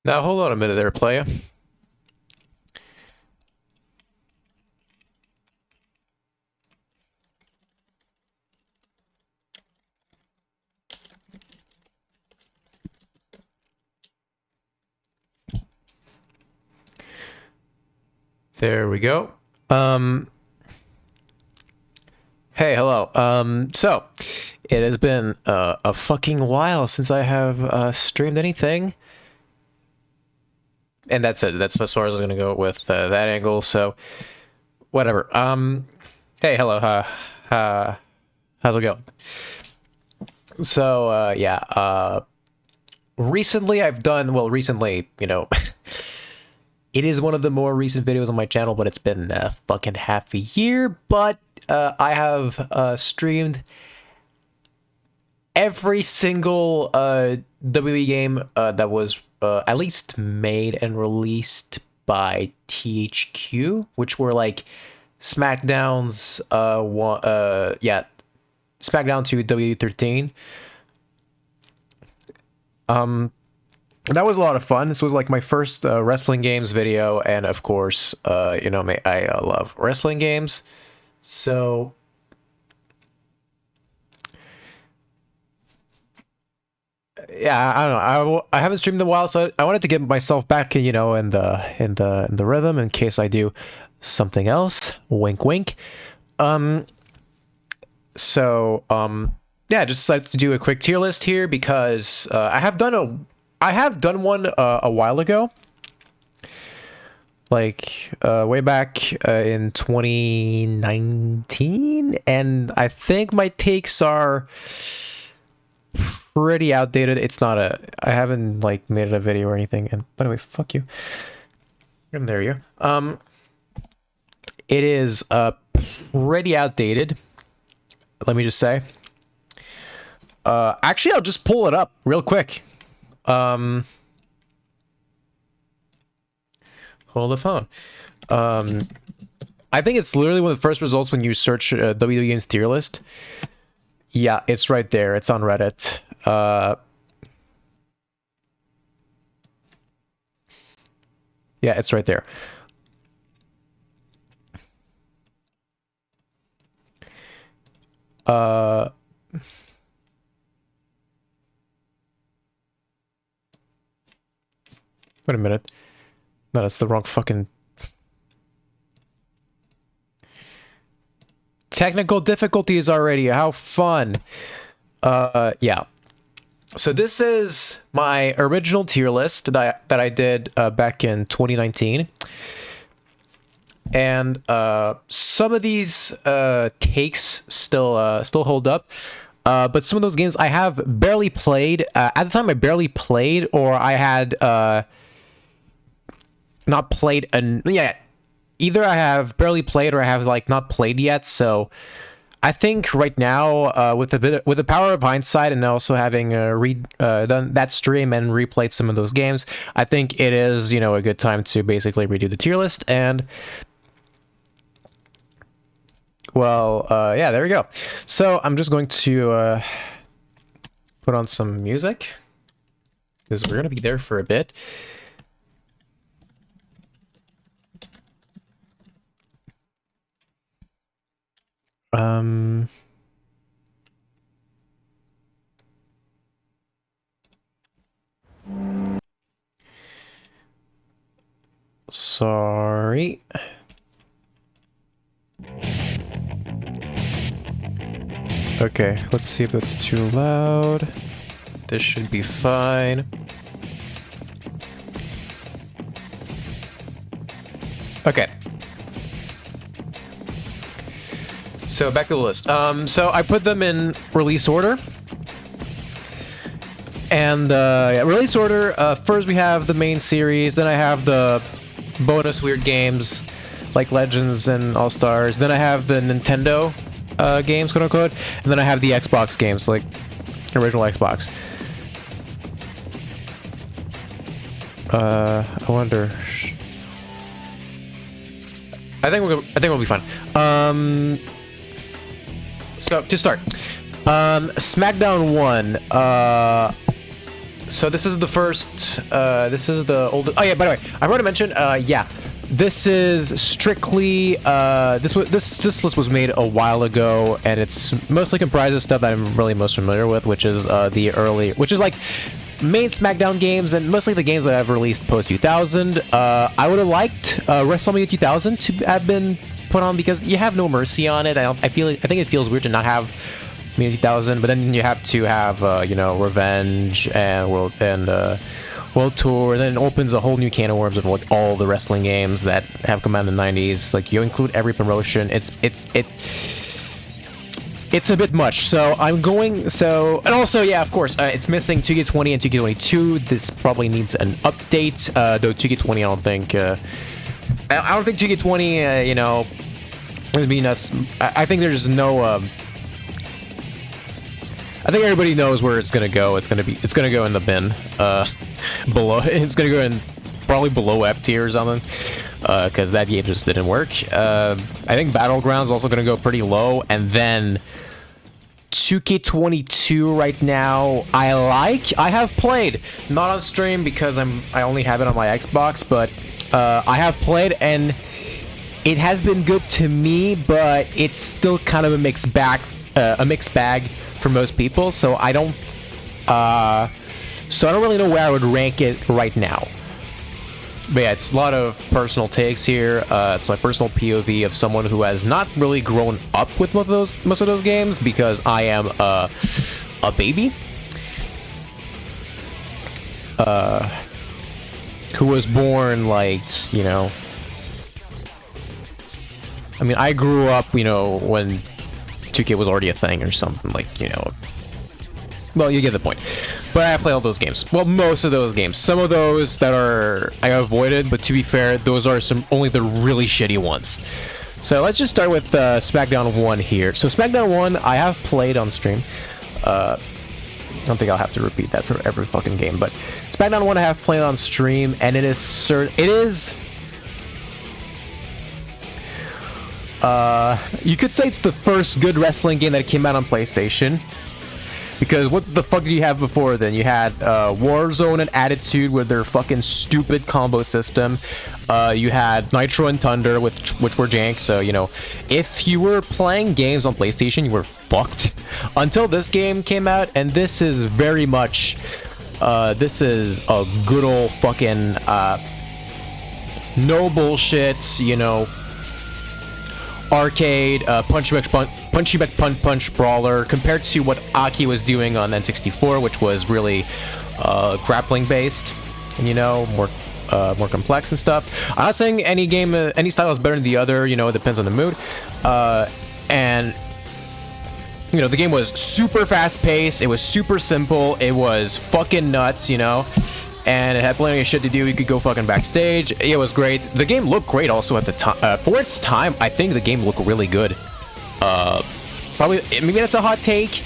Now hold on a minute there, playa. There we go. Hey, hello. So it has been a fucking while since I have streamed anything, and that's it. That's as far as I'm gonna go with that angle. So whatever. Hey, hello. How's it going? So yeah. Recently I've done well. Recently, it is one of the more recent videos on my channel, but it's been fucking half a year. But I have streamed every single WWE game that was at least made and released by THQ, which were like SmackDown's SmackDown to WWE 13. That was a lot of fun. This was like my first wrestling games video, and of course, I love wrestling games. So yeah, I don't know. I haven't streamed in a while, so I wanted to get myself back, in the rhythm in case I do something else. Wink, wink. Um, yeah, just decided to do a quick tier list here because I have done one a while ago, like way back in 2019, and I think my takes are pretty outdated. I haven't like made it a video or anything. And by the way, fuck you. And there you go. It is pretty outdated. Let me just say. Actually, I'll just pull it up real quick. Hold the phone. I think it's literally one of the first results when you search WWE Games tier list. Yeah, it's right there. It's on Reddit. Yeah, it's right there. Uh, Wait a minute. No, that's the wrong fucking... Technical difficulties already. How fun. Yeah. So this is my original tier list that I did back in 2019. And some of these takes still hold up. But some of those games I have barely played. At the time, I barely played, or I had not played. Yeah, either I have barely played, or I have like not played yet. So I think right now, with the power of hindsight, and also having done that stream and replayed some of those games, I think it is a good time to basically redo the tier list. And well, yeah, there we go. So I'm just going to put on some music because we're gonna be there for a bit. Sorry. Okay, let's see if that's too loud. This should be fine. Okay. So back to the list. So I put them in release order. And yeah, release order, first we have the main series, then I have the bonus weird games like Legends and All Stars, then I have the Nintendo games, quote unquote, and then I have the Xbox games, like original Xbox. I wonder. I think we'll be fine. So to start, SmackDown 1. So this is the first, this is the oldest. Oh yeah, by the way, I want to mention, yeah, this is strictly, this list was made a while ago, and it's mostly comprised of stuff that I'm really most familiar with, which is which is like main SmackDown games, and mostly the games that I've released post 2000. I would have liked WrestleMania 2000 to have been put on because you have No Mercy on it. I think it feels weird to not have Mania 2000, but then you have to have you know, Revenge and World Tour, and then it opens a whole new can of worms of like all the wrestling games that have come out in the 90s. Like you include every promotion. It's a bit much. So I'm going. So and also yeah, of course, it's missing 2K20 and 2K22. This probably needs an update. Though 2K20, I don't think 2K20. You know, would be us. I think there's no. I think everybody knows where it's gonna go. It's gonna go in the bin, below. It's gonna go in probably below F tier or something, because that game just didn't work. I think Battlegrounds also gonna go pretty low, and then 2K22 right now. I have played, not on stream because I only have it on my Xbox, but I have played and it has been good to me, but it's still kind of a mixed bag for most people, so I don't really know where I would rank it right now. But yeah, it's a lot of personal takes here. It's my personal POV of someone who has not really grown up with most of those games because I am a baby who was born, like, you know, I mean, I grew up, you know, when 2K was already a thing or something, like, you know. Well, you get the point. But I played all those games. Well, most of those games. Some of those that I avoided, but to be fair, those are only the really shitty ones. So let's just start with SmackDown 1 here. So SmackDown 1, I have played on stream. I don't think I'll have to repeat that for every fucking game, but SmackDown 1 I have played on stream, and it is you could say it's the first good wrestling game that came out on PlayStation. Because what the fuck did you have before then? You had Warzone and Attitude with their fucking stupid combo system. You had Nitro and Thunder, which were jank. So, you know, if you were playing games on PlayStation, you were fucked. Until this game came out, and this is very much... this is a good old fucking... no bullshit, you know... arcade, punchy back punch brawler compared to what Aki was doing on N64, which was really grappling based, and, you know, more complex and stuff. I'm not saying any game, any style is better than the other. You know, it depends on the mood. And you know, the game was super fast paced. It was super simple. It was fucking nuts. You know. And it had plenty of shit to do. You could go fucking backstage. It was great. The game looked great also at the time. For its time, I think the game looked really good. Probably, maybe that's a hot take.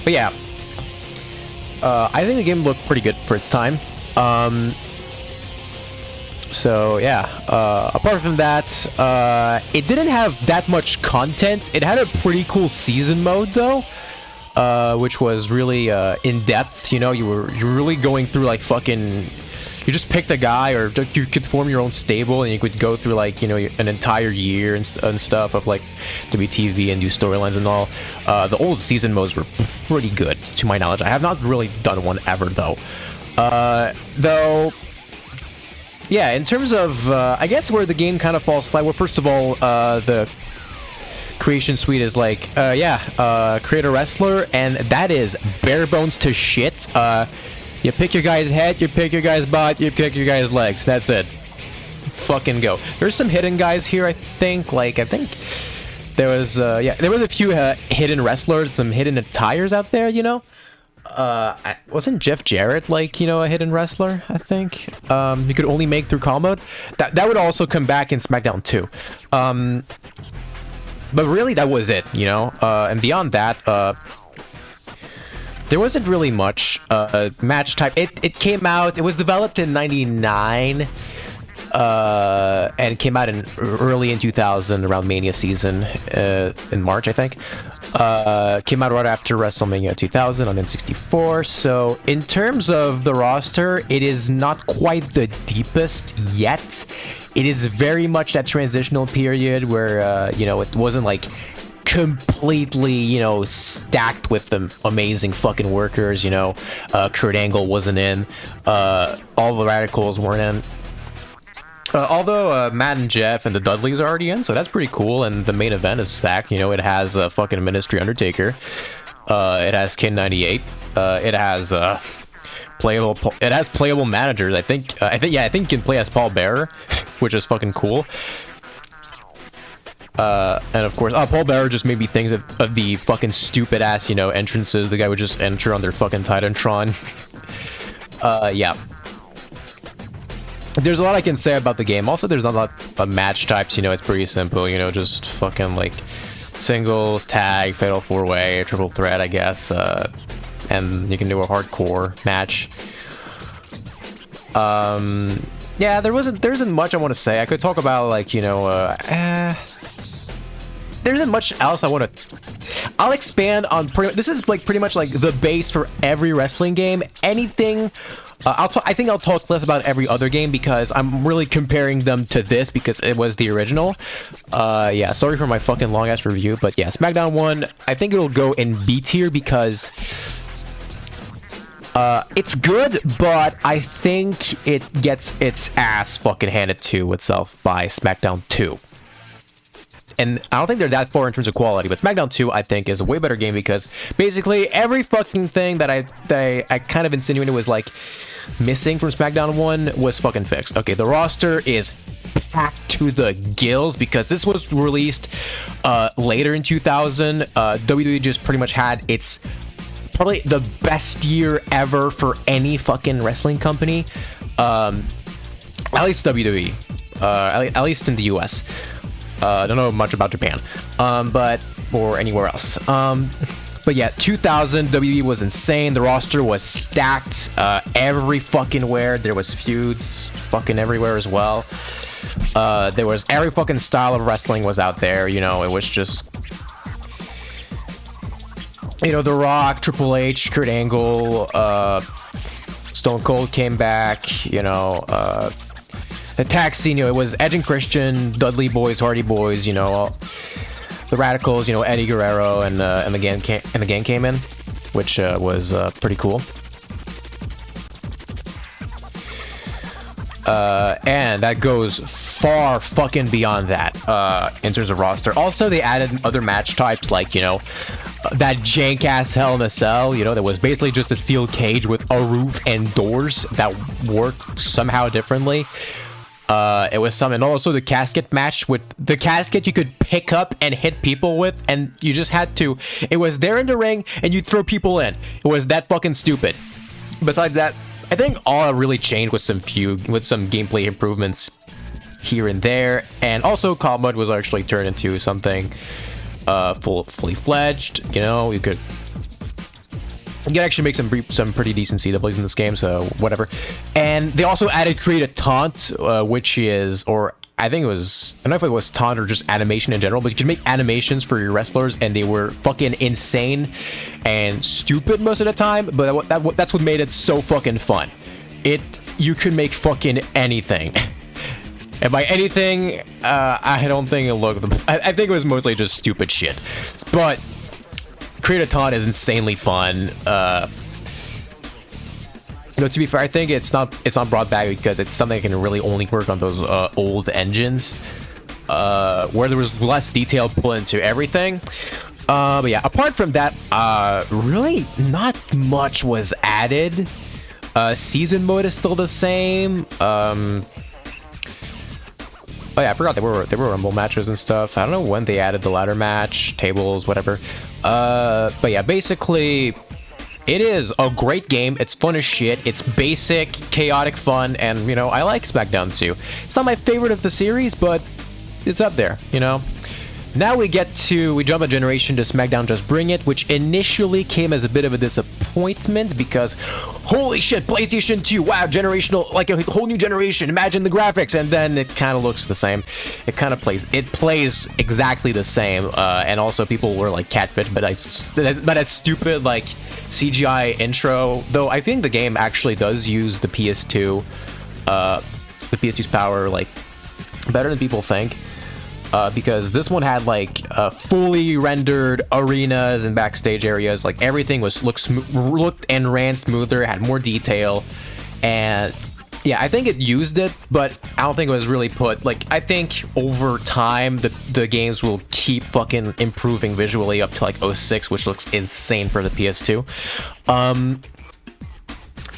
But yeah. I think the game looked pretty good for its time. So yeah, apart from that, it didn't have that much content. It had a pretty cool season mode though. Which was really in depth. You know, you're really going through like fucking. You just picked a guy, or you could form your own stable, and you could go through like, you know, an entire year and stuff of like WTV and do storylines and all. The old season modes were pretty good, to my knowledge. I have not really done one ever though. Though, yeah, in terms of I guess where the game kind of falls flat. Well, first of all, the creation suite is like, create a wrestler, and that is bare bones to shit. You pick your guy's head, you pick your guy's butt, you pick your guy's legs. That's it. Fucking go. There's some hidden guys here, I think. Like, I think there was, there was a few hidden wrestlers, some hidden attires out there, you know? Wasn't Jeff Jarrett, like, you know, a hidden wrestler, I think? You could only make through call mode. That would also come back in SmackDown 2. But really, that was it, you know? And beyond that, there wasn't really much match type. It came out, it was developed in 99, And it came out in early in 2000, around Mania season, in March, I think. Came out right after WrestleMania 2000 on N64. So in terms of the roster, it is not quite the deepest yet. It is very much that transitional period where, you know, it wasn't like completely, you know, stacked with the amazing fucking workers, you know. Kurt Angle wasn't in. All the Radicals weren't in. Although Matt and Jeff and the Dudleys are already in, so that's pretty cool. And the main event is stacked. You know, it has a fucking Ministry Undertaker. It has Kin 98. It has playable. It has playable managers. I think you can play as Paul Bearer, which is fucking cool. And of course, Paul Bearer just made me think of the fucking stupid ass, you know, entrances. The guy would just enter on their fucking Titantron. Yeah. There's a lot I can say about the game. Also, there's not a lot of match types, you know, it's pretty simple, you know, just fucking like singles, tag, fatal 4-way, triple threat, I guess, and you can do a hardcore match. Yeah, there isn't much I want to say. I could talk about, like, you know, there isn't much else I want to... I'll expand on this is like pretty much like the base for every wrestling game. Anything... I think I'll talk less about every other game because I'm really comparing them to this because it was the original. Yeah, sorry for my fucking long-ass review, but yeah, SmackDown 1, I think it'll go in B tier because it's good, but I think it gets its ass fucking handed to itself by SmackDown 2. And I don't think they're that far in terms of quality, but SmackDown 2, I think, is a way better game because basically every fucking thing that I kind of insinuated was like missing from SmackDown 1 was fucking fixed. Okay, the roster is packed to the gills because this was released later in 2000. WWE just pretty much had its probably the best year ever for any fucking wrestling company. At least WWE. At least in the US. I don't know much about Japan, or anywhere else. But yeah, 2000 WWE was insane. The roster was stacked every fucking where. There was feuds fucking everywhere as well. There was every fucking style of wrestling was out there. You know, it was just, you know, The Rock, Triple H, Kurt Angle, Stone Cold came back. You know, the tag scene, you know, it was Edge and Christian, Dudley Boys, Hardy Boys, you know, the Radicals, you know, Eddie Guerrero and the gang came in, which was pretty cool. And that goes far fucking beyond that in terms of roster. Also, they added other match types like, you know, that jank-ass Hell in a Cell, you know, that was basically just a steel cage with a roof and doors that worked somehow differently. It was some, and also the casket match with the casket you could pick up and hit people with, and you just had to. It was there in the ring, and you throw people in. It was that fucking stupid. Besides that, I think all really changed with some gameplay improvements here and there, and also combat mode was actually turned into something fully fledged. You know, you could actually make some pretty decent CWs in this game, so whatever. And they also added Create a Taunt, which is, or I think it was, I don't know if it was taunt or just animation in general, but you could make animations for your wrestlers, and they were fucking insane and stupid most of the time, but that's what made it so fucking fun. You could make fucking anything. And by anything, I don't think it looked, I think it was mostly just stupid shit. But Create a Taunt is insanely fun. You know, to be fair, I think it's not brought back because it's something that can really only work on those old engines, where there was less detail put into everything. But yeah, apart from that, really not much was added. Season mode is still the same. Oh yeah, I forgot there were Rumble matches and stuff. I don't know when they added the ladder match, tables, whatever. But yeah, basically, it is a great game. It's fun as shit. It's basic, chaotic fun, and, you know, I like SmackDown 2. It's not my favorite of the series, but it's up there, you know? Now we jump a generation to SmackDown Just Bring It, which initially came as a bit of a disappointment because holy shit, PlayStation 2, wow, generational, like a whole new generation, imagine the graphics, and then it kind of looks the same. It plays exactly the same, and also people were like catfish, but that stupid like CGI intro, though I think the game actually does use the PS2, the PS2's power like better than people think. Because this one had like fully rendered arenas and backstage areas. Like everything looked and ran smoother, had more detail, and yeah, I think it used it, but I don't think it was really put. Like I think over time the games will keep fucking improving visually up to like 06, which looks insane for the PS2.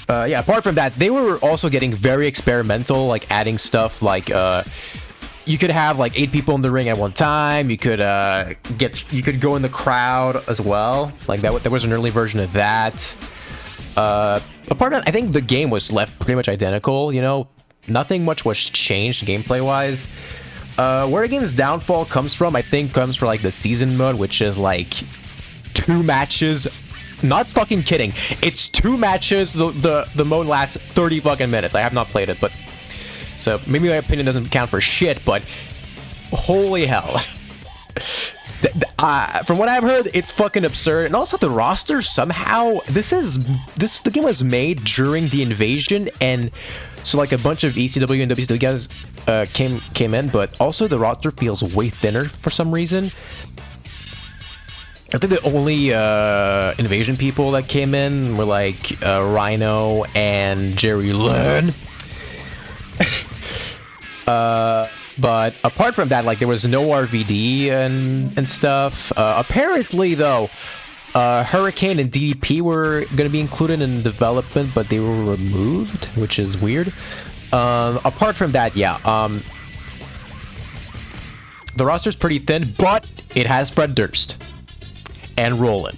Yeah, apart from that, they were also getting very experimental, like adding stuff like you could have like 8 people in the ring at one time. You could go in the crowd as well. Like that, there was an early version of that. Apart from, I think the game was left pretty much identical. You know, nothing much was changed gameplay wise. Where the game's downfall comes from, I think, comes from like the season mode, which is like 2 matches. Not fucking kidding. It's 2 matches. The mode lasts 30 fucking minutes. I have not played it, but. So maybe my opinion doesn't count for shit, but holy hell. From what I've heard, it's fucking absurd. And also the roster somehow, the game was made during the invasion, and so like a bunch of ECW and WCW guys came in, but also the roster feels way thinner for some reason. I think the only invasion people that came in were like Rhino and Jerry Lynn. But apart from that, like there was no RVD and stuff. Apparently, though, Hurricane and DDP were going to be included in development, but they were removed, which is weird. Apart from that, yeah, the roster's pretty thin, but it has Fred Durst and Roland.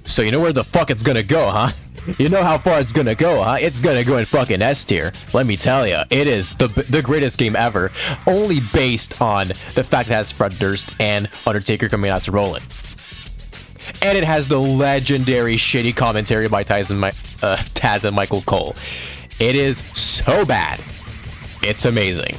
So you know where the fuck it's gonna go, huh? You know how far it's gonna go, huh? It's gonna go in fucking S tier. Let me tell you, it is the greatest game ever, only based on the fact it has Fred Durst and Undertaker coming out to Roland. And it has the legendary shitty commentary by Taz and Michael Cole. It is so bad. It's amazing.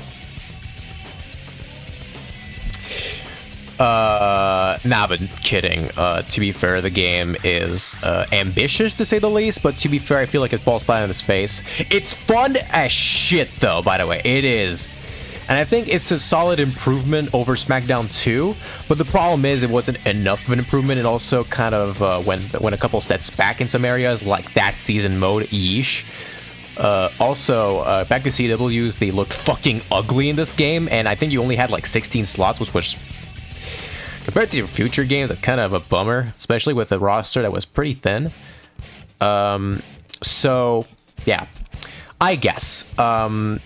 Nah, but kidding. To be fair, the game is ambitious to say the least, but to be fair, I feel like it falls flat on its face. It's fun as shit, though, by the way. It is. And I think it's a solid improvement over SmackDown 2, but the problem is it wasn't enough of an improvement. It also kind of went a couple steps back in some areas, like that season mode, yeesh. Also, back to CWs, they looked fucking ugly in this game, and I think you only had like 16 slots, which was... Compared to your future games, that's kind of a bummer, especially with a roster that was pretty thin. So, yeah, I guess. And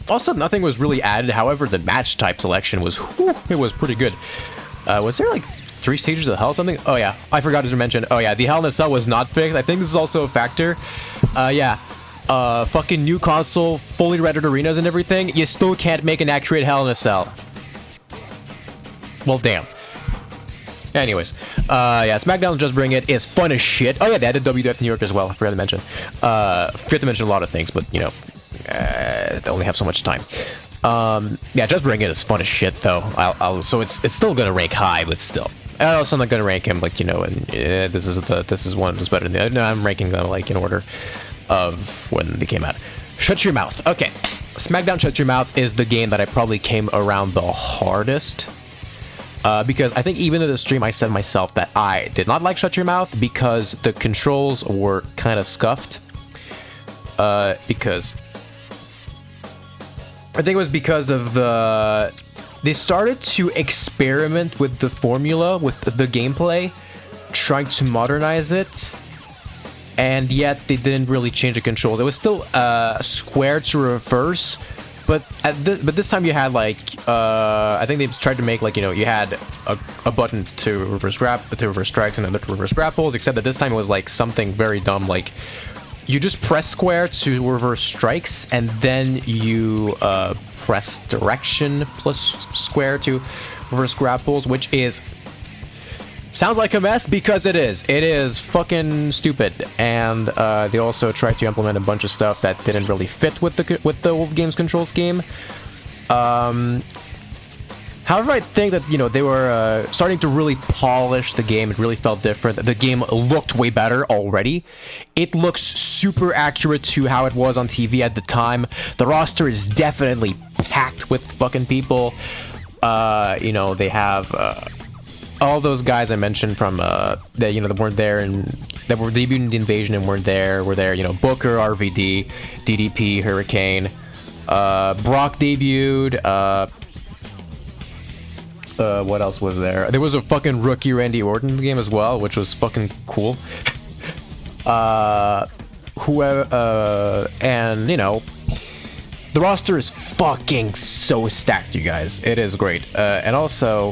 also, nothing was really added. However, the match type selection was, it was pretty good. Was there like 3 stages of hell or something? Oh yeah, I forgot to mention. Oh yeah, the Hell in a Cell was not fixed. I think this is also a factor. Yeah. Fucking new console, fully rendered arenas and everything. You still can't make an accurate Hell in a Cell. Well, damn. Anyways, yeah, SmackDown Just Bring It is fun as shit. Oh yeah, they added WWF New York as well. I forgot to mention. Forgot to mention a lot of things, but you know, they only have so much time. Yeah, Just Bring It is fun as shit though. So it's still gonna rank high, but still. I'm also not gonna rank him like, you know, and this is one that's better than the other. No, I'm ranking them like in order of when they came out. Shut Your Mouth. Okay, SmackDown Shut Your Mouth is the game that I probably came around the hardest. Because I think even in the stream I said myself that I did not like Shut Your Mouth because the controls were kind of scuffed. Because I think it was because of they started to experiment with the formula, with the gameplay, trying to modernize it, and yet they didn't really change the controls. It was still square to reverse. But this time you had like I think they tried to make like, you know, you had a button to reverse strikes and another to reverse grapples, except that this time it was like something very dumb, like you just press square to reverse strikes and then you press direction plus square to reverse grapples, which is Sounds like a mess because it is. It is fucking stupid, and they also tried to implement a bunch of stuff that didn't really fit with the game's control scheme. However, I think that, you know, they were starting to really polish the game. It really felt different. The game looked way better already. It looks super accurate to how it was on TV at the time. The roster is definitely packed with fucking people. You know, they have all those guys I mentioned from that, you know, that weren't there and that were debuted in the invasion and weren't there. Were there, you know, Booker, RVD, DDP, Hurricane. Brock debuted. What else was there? There was a fucking rookie Randy Orton in the game as well, which was fucking cool. And you know, the roster is fucking so stacked, you guys. It is great. And also,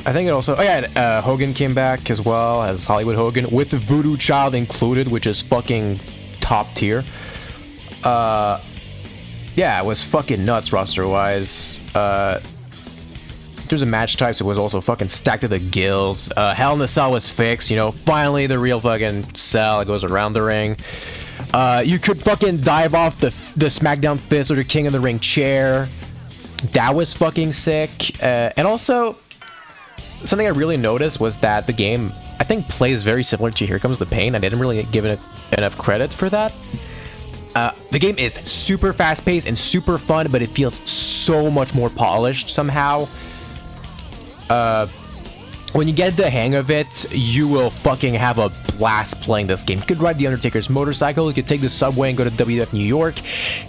I think it also, oh yeah, Hogan came back as well as Hollywood Hogan with the Voodoo Child included, which is fucking top tier. Yeah, it was fucking nuts roster-wise. There's a match types, it was also fucking stacked to the gills. Hell in a Cell was fixed, you know, finally the real fucking cell. It goes around the ring. You could fucking dive off the SmackDown Fist or the King of the Ring chair. That was fucking sick. And also, something I really noticed was that the game, I think, plays very similar to Here Comes the Pain. I didn't really give it enough credit for that. The game is super fast-paced and super fun, but it feels so much more polished somehow. When you get the hang of it, you will fucking have a blast playing this game. You could ride the Undertaker's motorcycle, you could take the subway and go to WWF New York.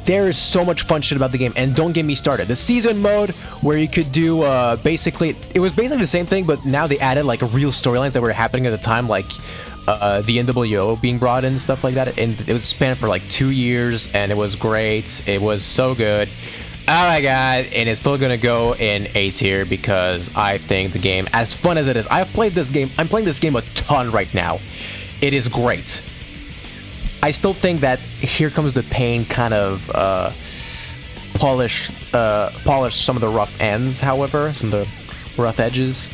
There is so much fun shit about the game, and don't get me started. The season mode, where you could do, basically, it was basically the same thing, but now they added, like, real storylines that were happening at the time, like, the NWO being brought in, stuff like that, and it was spanned for, like, 2 years, and it was great. It was so good. Oh my god, and it's still gonna go in A tier because I think the game, as fun as it is, I'm playing this game a ton right now. It is great. I still think that Here Comes the Pain kind of polish some of the rough ends, however, some of the rough edges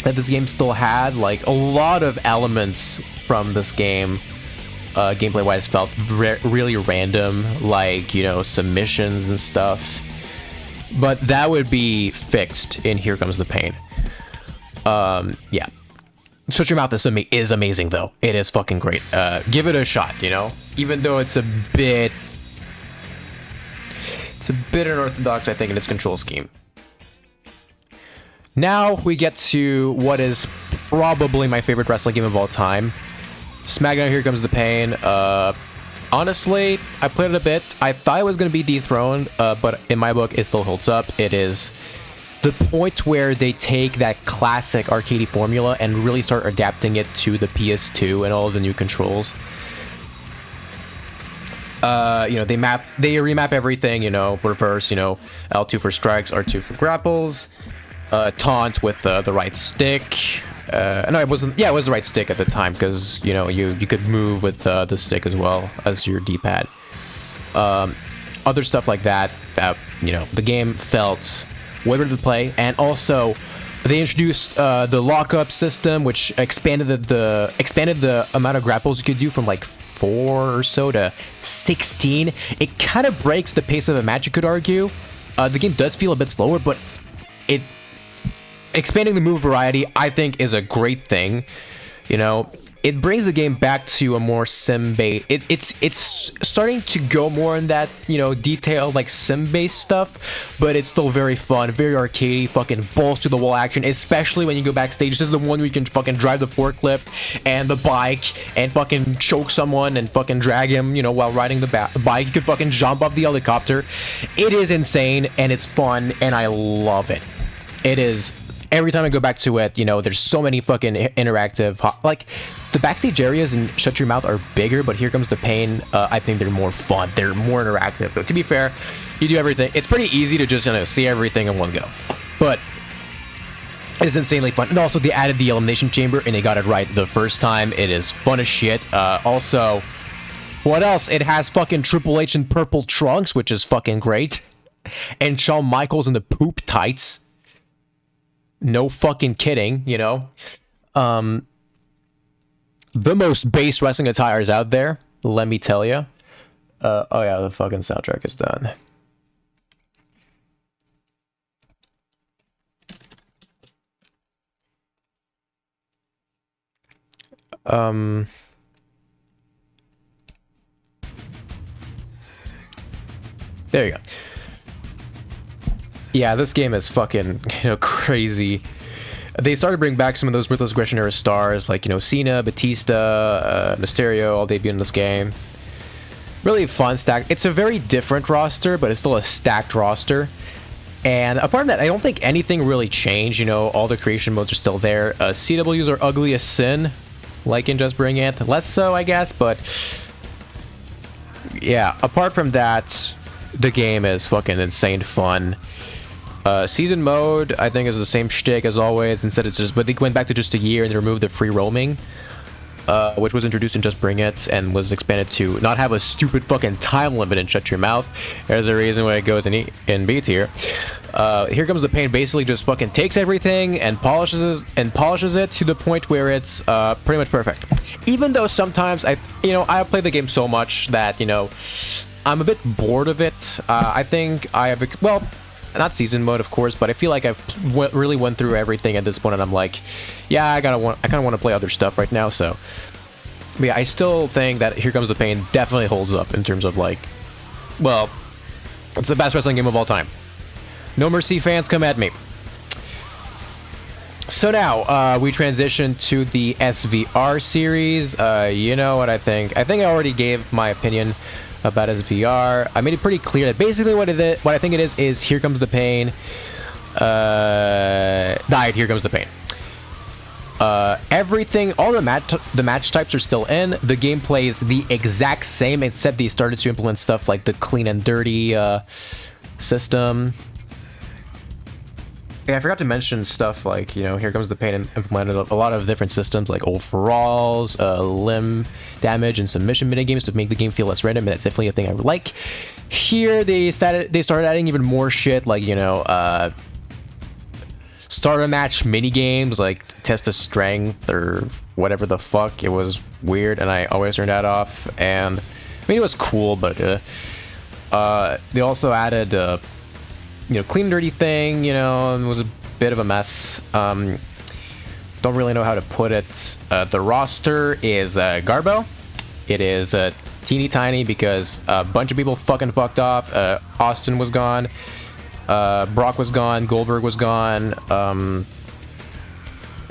that this game still had. Like, a lot of elements from this game, gameplay wise, felt really random, like, you know, submissions and stuff, but that would be fixed in Here Comes the Pain. Yeah, Shut Your Mouth is amazing though. It is fucking great. Give it a shot, you know, even though it's a bit unorthodox, I think, in its control scheme. Now we get to what is probably my favorite wrestling game of all time, SmackDown Here Comes the Pain. Honestly, I played it a bit. I thought it was going to be dethroned, but in my book, it still holds up. It is the point where they take that classic arcadey formula and really start adapting it to the PS2 and all of the new controls. You know, they remap everything, you know, reverse, you know, L2 for strikes, R2 for grapples, taunt with the right stick. No, it wasn't. Yeah, it was the right stick at the time because, you know, you could move with the stick as well as your D-pad. Other stuff like that. You know, the game felt way better to play, and also they introduced the lockup system, which expanded the amount of grapples you could do from like 4 or so to 16. It kind of breaks the pace of a match, you could argue. The game does feel a bit slower, but expanding the move variety, I think, is a great thing. You know, it brings the game back to a more sim-based. It's starting to go more in that, you know, detailed, like, sim-based stuff, but it's still very fun, very arcadey, fucking balls to the wall action, especially when you go backstage. This is the one where you can fucking drive the forklift and the bike and fucking choke someone and fucking drag him, you know, while riding the bike. You could fucking jump off the helicopter. It is insane, and it's fun, and I love it. It is. Every time I go back to it, you know, there's so many fucking interactive, like, the backstage areas in Shut Your Mouth are bigger, but Here Comes the Pain, I think they're more fun. They're more interactive. But to be fair, you do everything. It's pretty easy to just, you know, see everything in one go. But it's insanely fun. And also, they added the Elimination Chamber, and they got it right the first time. It is fun as shit. Also, what else? It has fucking Triple H in purple trunks, which is fucking great. and Shawn Michaels in the poop tights. No fucking kidding, you know. The most base wrestling attires out there, let me tell you. Oh yeah, the fucking soundtrack is done. There you go. Yeah, this game is fucking, crazy. They started to bring back some of those Ruthless Aggression era stars, like, Cena, Batista, Mysterio, all debut in this game. Really fun stack. It's a very different roster, but it's still a stacked roster. And apart from that, I don't think anything really changed. All the creation modes are still there. CWs are ugly as sin, like in Just Bring It. Less so, I guess, but yeah, apart from that, the game is fucking insane fun. Season mode, I think, is the same shtick as always. Instead, it's just, but they went back to just a year and they removed the free roaming, which was introduced in Just Bring It and was expanded to not have a stupid fucking time limit and shut your mouth. There's a reason why it goes in B tier. Here Comes the Pain basically just fucking takes everything and polishes it to the point where it's pretty much perfect. Even though sometimes I play the game so much that I'm a bit bored of it. I think I have not season mode, of course, but I feel like I've really went through everything at this point, and I'm like, yeah, I kind of want to play other stuff right now. So, but yeah, I still think that Here Comes the Pain definitely holds up in terms of it's the best wrestling game of all time. No Mercy fans, come at me. So now we transition to the SVR series. You know what I think? I think I already gave my opinion about SVR. I made it pretty clear that basically what I think it is Here Comes the Pain. Here Comes the Pain. Everything, all the match types are still in. The gameplay is the exact same, except they started to implement stuff like the clean and dirty system. Yeah, I forgot to mention stuff like, Here Comes the Pain implemented a lot of different systems like overalls, limb damage, and submission minigames to make the game feel less random, and that's definitely a thing I would like. Here, they started adding even more shit, like, starter match minigames, like test of strength or whatever the fuck. It was weird, and I always turned that off, and I mean, it was cool, but they also added clean dirty thing, it was a bit of a mess. Don't really know how to put it. The roster is Garbo. It is teeny tiny because a bunch of people fucking fucked off. Austin was gone. Brock was gone. Goldberg was gone. And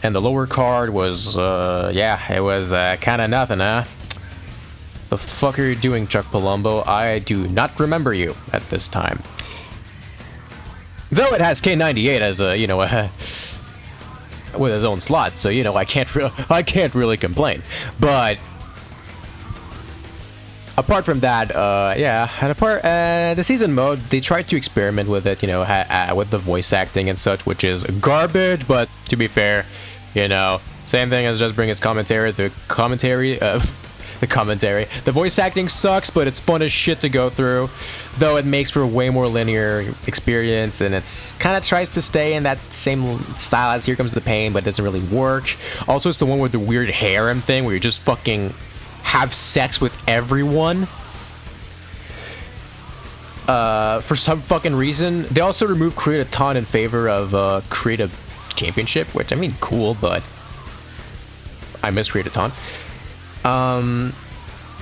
the lower card was, it was kind of nothing, huh? The fuck are you doing, Chuck Palumbo? I do not remember you at this time. Though it has K98 as a, with his own slot, so I can't really complain. But apart from that, and the season mode, they tried to experiment with it, with the voice acting and such, which is garbage. But to be fair, same thing as Just Bring Its commentary. The voice acting sucks, but it's fun as shit to go through, though it makes for a way more linear experience, and it's kind of tries to stay in that same style as Here Comes the Pain, but it doesn't really work. Also, it's the one with the weird harem thing where you just fucking have sex with everyone. For some fucking reason. They also removed Create-A-Ton in favor of Creative Championship, which, I mean, cool, but I miss Create-A-Ton.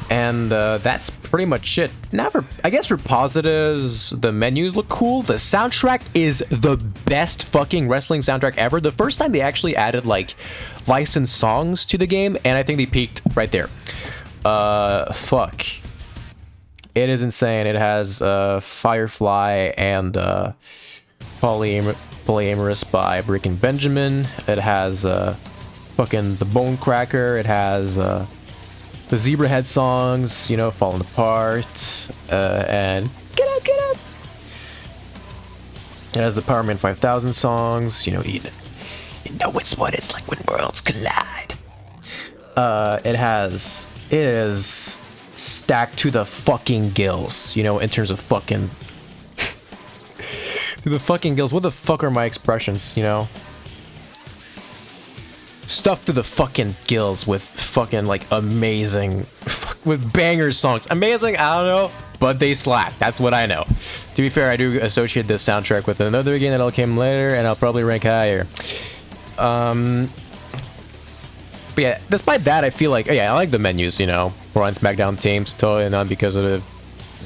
That's pretty much it. Now I guess for positives, the menus look cool. The soundtrack is the best fucking wrestling soundtrack ever. The first time they actually added licensed songs to the game, and I think they peaked right there. Fuck. It is insane. It has Firefly and Polyamorous by Brick and Benjamin. It has fucking The Bone Cracker. It has the Zebra Head songs, Falling Apart, and Get Up, Get Up. It has the Power Man 5000 songs, you know it's what it's like when worlds collide. It is stacked to the fucking gills, in terms of fucking Through the fucking gills. What the fuck are my expressions, you know? Stuffed to the fucking gills with fucking, like, amazing... with banger songs. Amazing? I don't know. But they slap. That's what I know. To be fair, I do associate this soundtrack with another game that'll come later, and I'll probably rank higher. But yeah, despite that, I feel like... yeah, I like the menus, you know. Raw and SmackDown teams. Totally not because of the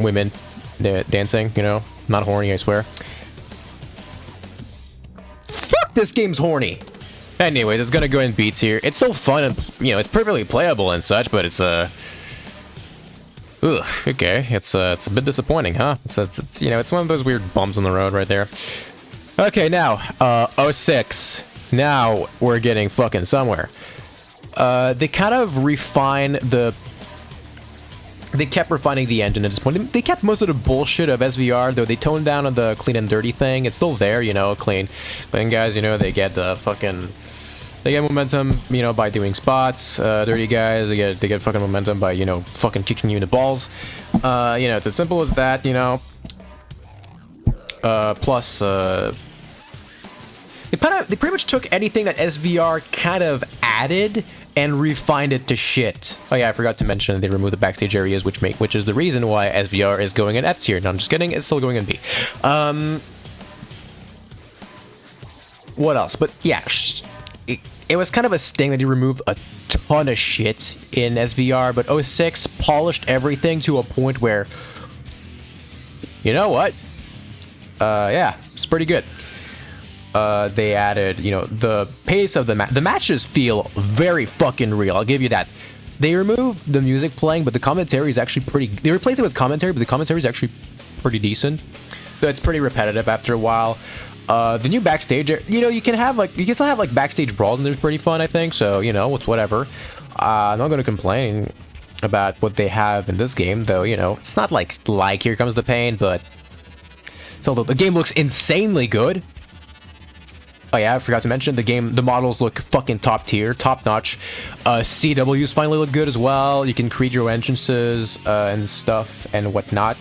women dancing, you know. Not horny, I swear. Fuck, this game's horny! Anyways, it's gonna go in B tier. It's still fun and, you know, it's perfectly playable and such, but it's, ugh, okay. It's a bit disappointing, huh? It's, you know, it's one of those weird bumps on the road right there. Okay, now, 06. Now, we're getting fucking somewhere. They kind of refine the... They kept refining the engine at this point. They kept most of the bullshit of SVR, though they toned down on the clean and dirty thing. It's still there, you know, clean guys, you know, they get the fucking... They get momentum, you know, by doing spots. Dirty guys, they get fucking momentum by, you know, fucking kicking you in the balls. You know, it's as simple as that, you know. Plus, they pretty much took anything that SVR kind of added and refined it to shit. Oh yeah, I forgot to mention they removed the backstage areas, which is the reason why SVR is going in F tier. No, I'm just kidding. It's still going in B. What else? But yeah, it was kind of a sting that he removed a ton of shit in SVR, but 06 polished everything to a point where, you know what? Yeah, it's pretty good. They added, you know, the pace of the matches feel very fucking real. I'll give you that. They removed the music playing, but the commentary is actually pretty... They replaced it with commentary, but the commentary is actually pretty decent. So it's pretty repetitive after a while. The new backstage, you know, you can still have like backstage brawls, and they're pretty fun, I think. So, you know, it's whatever. I'm not going to complain about what they have in this game, though. You know, it's not like Here Comes the Pain, but still, the game looks insanely good. Oh yeah, I forgot to mention the models look fucking top tier, top notch. CWs finally look good as well. You can create your entrances and stuff and whatnot.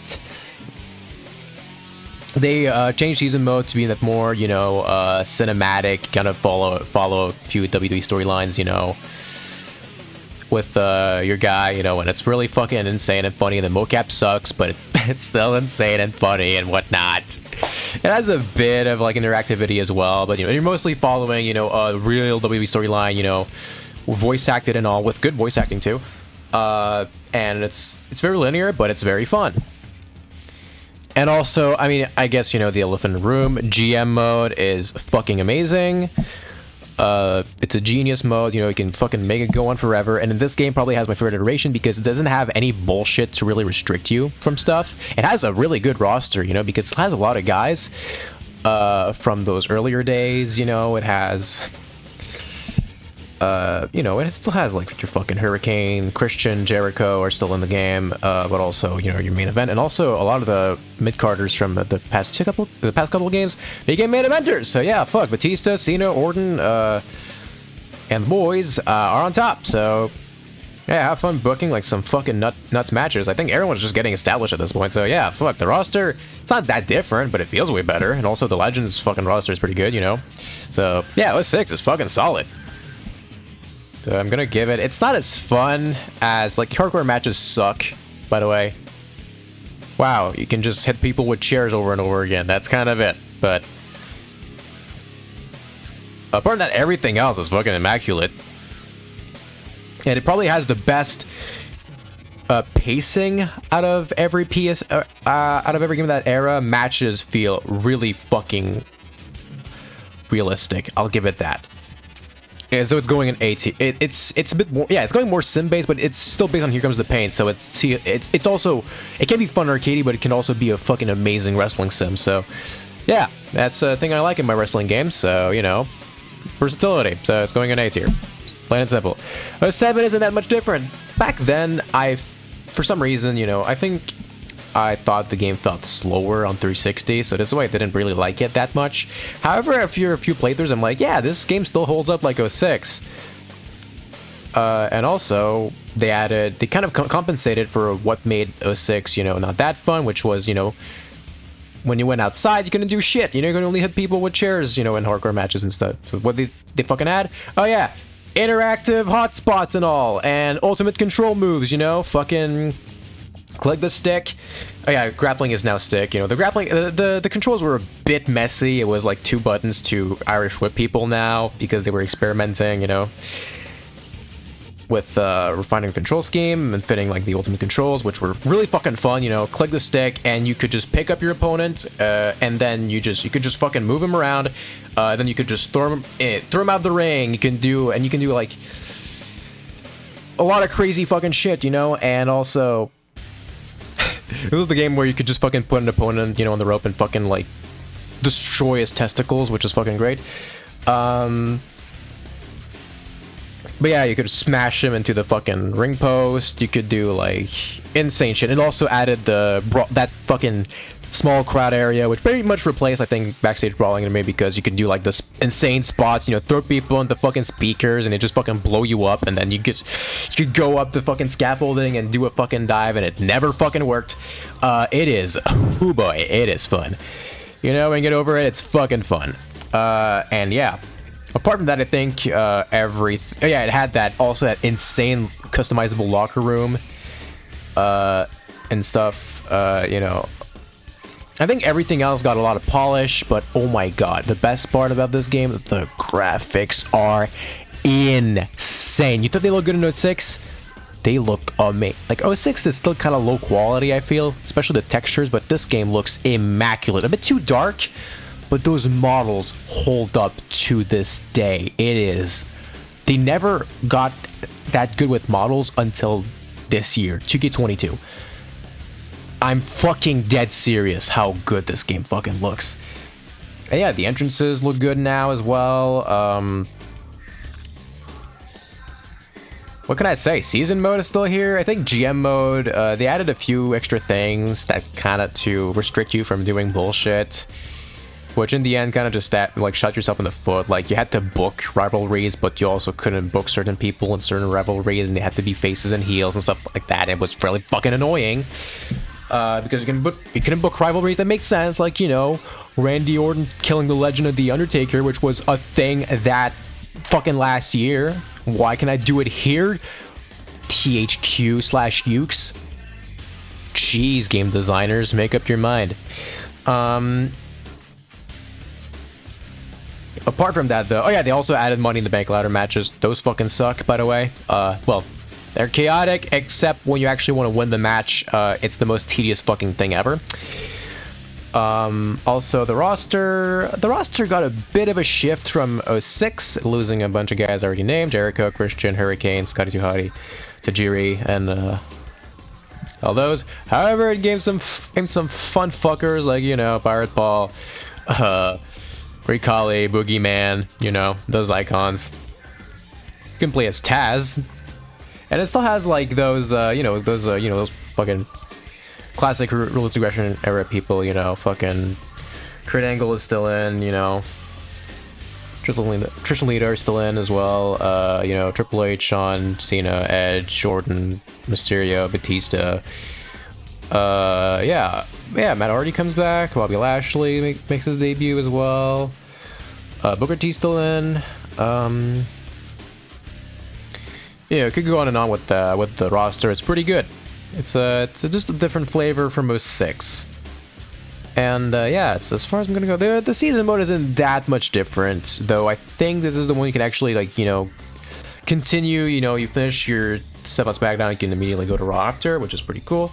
They changed season mode to be that more, you know, cinematic, kind of follow a few WWE storylines, you know, with your guy, you know, and it's really fucking insane and funny, and the mocap sucks, but it's still insane and funny and whatnot. It has a bit of, like, interactivity as well, but, you know, you're mostly following, you know, a real WWE storyline, you know, voice acted and all, with good voice acting, too. And it's very linear, but it's very fun. And also, I mean, I guess, you know, the elephant in the room, GM mode is fucking amazing. It's a genius mode, you know, you can fucking make it go on forever. And in this game probably has my favorite iteration because it doesn't have any bullshit to really restrict you from stuff. It has a really good roster, you know, because it has a lot of guys from those earlier days, you know. It has... you know, it still has, like, your fucking Hurricane, Christian, Jericho are still in the game, but also, you know, your main event, and also a lot of the mid-carders from the past couple of games became main eventers. So yeah, fuck, Batista, Cena, Orton, and the boys are on top. So yeah, have fun booking like some fucking nuts matches. I think everyone's just getting established at this point. So yeah, fuck, the roster, it's not that different, but it feels way better. And also the Legends fucking roster is pretty good, you know. So yeah, 06 is fucking solid. So I'm gonna give it... It's not as fun as... Like, hardcore matches suck, by the way. Wow, you can just hit people with chairs over and over again. That's kind of it. But... apart from that, everything else is fucking immaculate. And it probably has the best... pacing out of every out of every game of that era. Matches feel really fucking... realistic. I'll give it that. Yeah, so it's going in A tier. It's a bit more, yeah, it's going more sim based, but it's still based on Here Comes the Pain. So it's also, it can be fun arcadey, but it can also be a fucking amazing wrestling sim. So yeah, that's a thing I like in my wrestling games. So, you know, versatility. So it's going in A tier. Plain and simple. 07 isn't that much different. Back then, for some reason, you know, I thought the game felt slower on 360, so this is why I didn't really like it that much. However, after a few playthroughs, I'm like, yeah, this game still holds up like 06. And also, they kind of compensated for what made 06, you know, not that fun, which was, you know, when you went outside, you couldn't do shit. You know, you could only hit people with chairs, you know, in hardcore matches and stuff. So what they fucking add? Oh yeah, interactive hotspots and all, and ultimate control moves, you know, fucking click the stick. Oh yeah, grappling is now stick. You know, the grappling, the controls were a bit messy. It was like 2 buttons to Irish whip people now because they were experimenting, you know, with refining the control scheme and fitting like the ultimate controls, which were really fucking fun. You know, click the stick and you could just pick up your opponent, and then you could just fucking move him around. Then you could just throw him out the ring. You can do like a lot of crazy fucking shit, you know. And also, it was the game where you could just fucking put an opponent, you know, on the rope and fucking like destroy his testicles, which is fucking great. But yeah, you could smash him into the fucking ring post. You could do like insane shit. It also added that fucking small crowd area, which pretty much replaced, I think, backstage brawling to me, because you could do like this insane spots, you know, throw people into fucking speakers and it just fucking blow you up, and then you could go up the fucking scaffolding and do a fucking dive, and it never fucking worked. It is, oh boy, it is fun. You know, when you get over it, it's fucking fun. And yeah. Apart from that, I think it had that insane customizable locker room and stuff. You know, I think everything else got a lot of polish, but oh my god, the best part about this game, the graphics are insane. You thought they looked good in 06? They look amazing. Like 06 is still kind of low quality, I feel, especially the textures, but this game looks immaculate. A bit too dark, but those models hold up to this day. They never got that good with models until this year, 2K22. I'm fucking dead serious how good this game fucking looks. And yeah, the entrances look good now as well. What can I say? Season mode is still here. I think GM mode, they added a few extra things that kind of to restrict you from doing bullshit, which in the end kind of just like shot yourself in the foot. Like, you had to book rivalries, but you also couldn't book certain people in certain rivalries, and they had to be faces and heels and stuff like that. It was fairly fucking annoying, because you couldn't book rivalries that make sense, like, you know, Randy Orton killing the Legend of the Undertaker, which was a thing that fucking last year. Why can I do it here? THQ/Ukes. Jeez, game designers, make up your mind. Apart from that, though, oh yeah, they also added Money in the Bank ladder matches. Those fucking suck, by the way. Well, they're chaotic, except when you actually want to win the match. It's the most tedious fucking thing ever. Also, the roster got a bit of a shift from 06, losing a bunch of guys already named: Jericho, Christian, Hurricane, Scotty 2 Hotty, Tajiri, and all those. However, it gave some fun fuckers like, you know, Pirate Paul, Rikali, Boogeyman, you know, those icons. You can play as Taz, and it still has like those those fucking classic Rules of Aggression era people, you know, fucking Kurt Angle is still in, you know, Trish Lita are still in as well, you know, Triple H, Shawn, Cena, Edge, Jordan, Mysterio, Batista. Yeah, Matt Hardy comes back, Bobby Lashley makes his debut as well. Booker T's still in. Yeah, it could go on and on with the roster. It's pretty good. It's just a different flavor from 06. And yeah, it's as far as I'm gonna go. The season mode isn't that much different, though. I think this is the one you can actually, like, you know, continue. You know, you finish your stuff on SmackDown, you can immediately go to Raw after, which is pretty cool.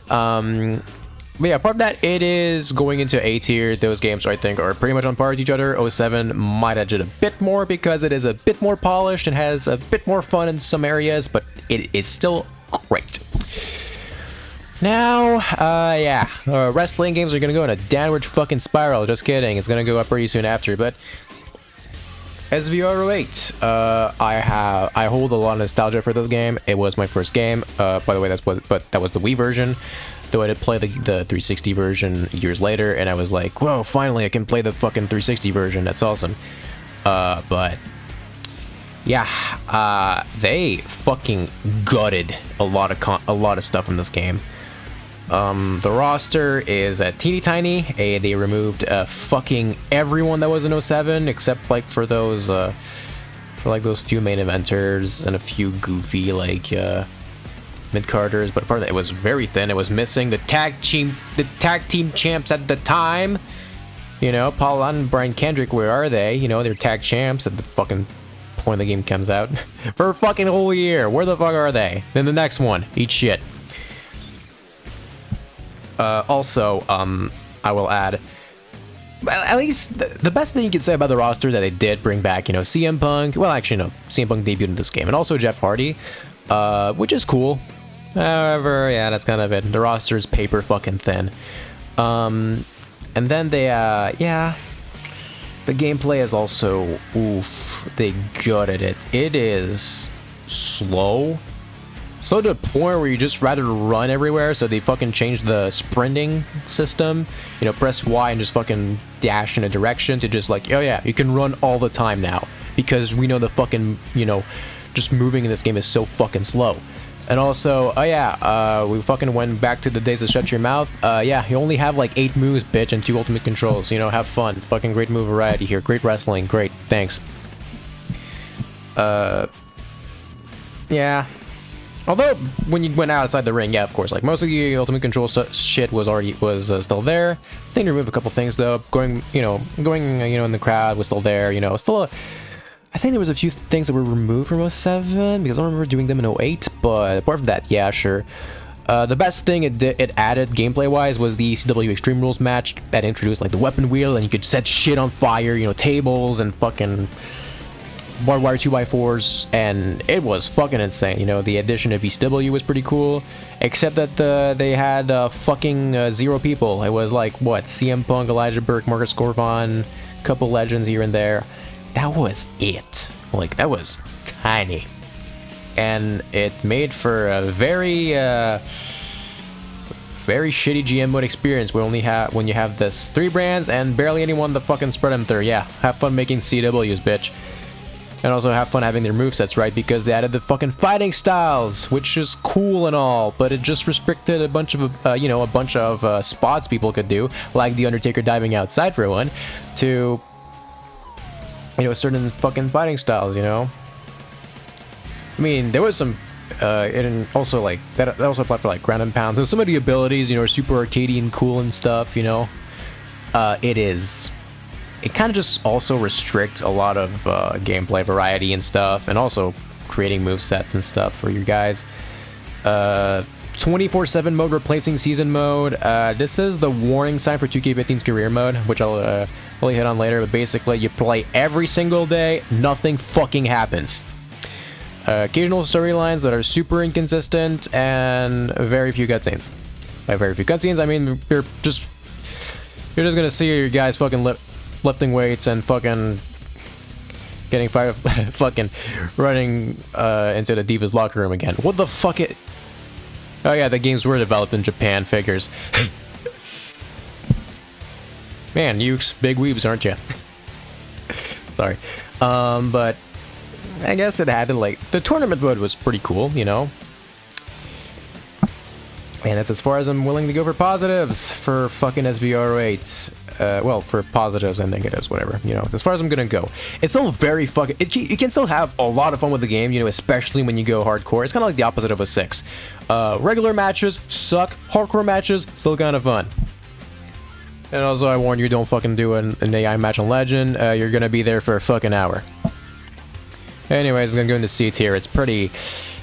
But yeah, apart from that, it is going into A tier. Those games, I think, are pretty much on par with each other. 07 might edge it a bit more because it is a bit more polished and has a bit more fun in some areas, but it is still great. Now, yeah, wrestling games are gonna go in a downward fucking spiral. Just kidding, it's gonna go up pretty soon after. But SVR08, I hold a lot of nostalgia for this game. It was my first game. By the way, that was the Wii version. Though I did play the 360 version years later, and I was like, whoa, finally I can play the fucking 360 version. That's awesome. But yeah, they fucking gutted a lot of stuff in this game. The roster is teeny tiny. They removed fucking everyone that was in 07 except like for those those few main eventers and a few goofy like mid-carders, but part of it was very thin. It was missing the tag team champs at the time. You know, Paul and Brian Kendrick, where are they? You know, they're tag champs at the fucking point the game comes out. For a fucking whole year. Where the fuck are they? Then the next one. Eat shit. Also, I will add, at least the best thing you can say about the roster is that they did bring back, you know, CM Punk. Well, actually, no. CM Punk debuted in this game. And also Jeff Hardy, which is cool. However, yeah, that's kind of it. The roster is paper fucking thin. And then they, yeah, the gameplay is also, oof, they gutted it. It is slow. Slow to a point where you just rather run everywhere, so they fucking changed the sprinting system. You know, press Y and just fucking dash in a direction to just like, oh yeah, you can run all the time now. Because we know the fucking, you know, just moving in this game is so fucking slow. And also, oh yeah, we fucking went back to the days of Shut Your Mouth. Yeah, you only have like 8 moves, bitch, and 2 ultimate controls. You know, have fun. Fucking great move variety here. Great wrestling. Great. Thanks. Yeah. Although, when you went outside the ring, yeah, of course, like, most of the ultimate control shit was still there. I think they removed a couple things, though. Going, you know, in the crowd was still there, you know. I think there was a few things that were removed from 07, because I don't remember doing them in 08, but apart from that, yeah, sure. The best thing it added gameplay-wise was the ECW Extreme Rules match that introduced, like, the weapon wheel, and you could set shit on fire, you know, tables and fucking barbed wire 2x4s, and it was fucking insane. You know, the addition of ECW was pretty cool, except that they had fucking 0 people. It was like, what, CM Punk, Elijah Burke, Marcus Corvon, couple legends here and there. That was it. Like, that was tiny. And it made for a very shitty GM mode experience when you have this 3 brands and barely anyone to fucking spread them through. Yeah, have fun making CWs, bitch. And also have fun having their movesets, right? Because they added the fucking fighting styles, which is cool and all, but it just restricted a bunch of spots people could do, like the Undertaker diving outside for one, to, you know, certain fucking fighting styles, you know? I mean, there was some, and also, like, that also applied for, like, ground and pound. So some of the abilities, you know, are super arcadey and cool and stuff, you know? It kind of just also restricts a lot of gameplay variety and stuff, and also creating movesets and stuff for your guys. 24/7 mode replacing season mode. This is the warning sign for 2K15's career mode, which I'll really hit on later, but basically you play every single day, nothing fucking happens. Occasional storylines that are super inconsistent, and very few cutscenes. By very few cutscenes, I mean you're just gonna see your guys fucking lifting weights and fucking getting fired, fucking running into the Divas locker room again. What the fuck it? Oh yeah, the games were developed in Japan, figures. Man, you big weebs, aren't you? Sorry. But I guess it had to, like, the tournament mode was pretty cool, you know? And that's as far as I'm willing to go for positives for fucking SVR8. Well, for positives and negatives, whatever, you know, it's as far as I'm gonna go. It's still very fucking, you can still have a lot of fun with the game, you know, especially when you go hardcore. It's kind of like the opposite of a 6. Regular matches suck, hardcore matches still kind of fun. And also, I warn you, don't fucking do an AI match on Legend. You're gonna be there for a fucking hour. Anyways, I'm gonna go into C tier. It's pretty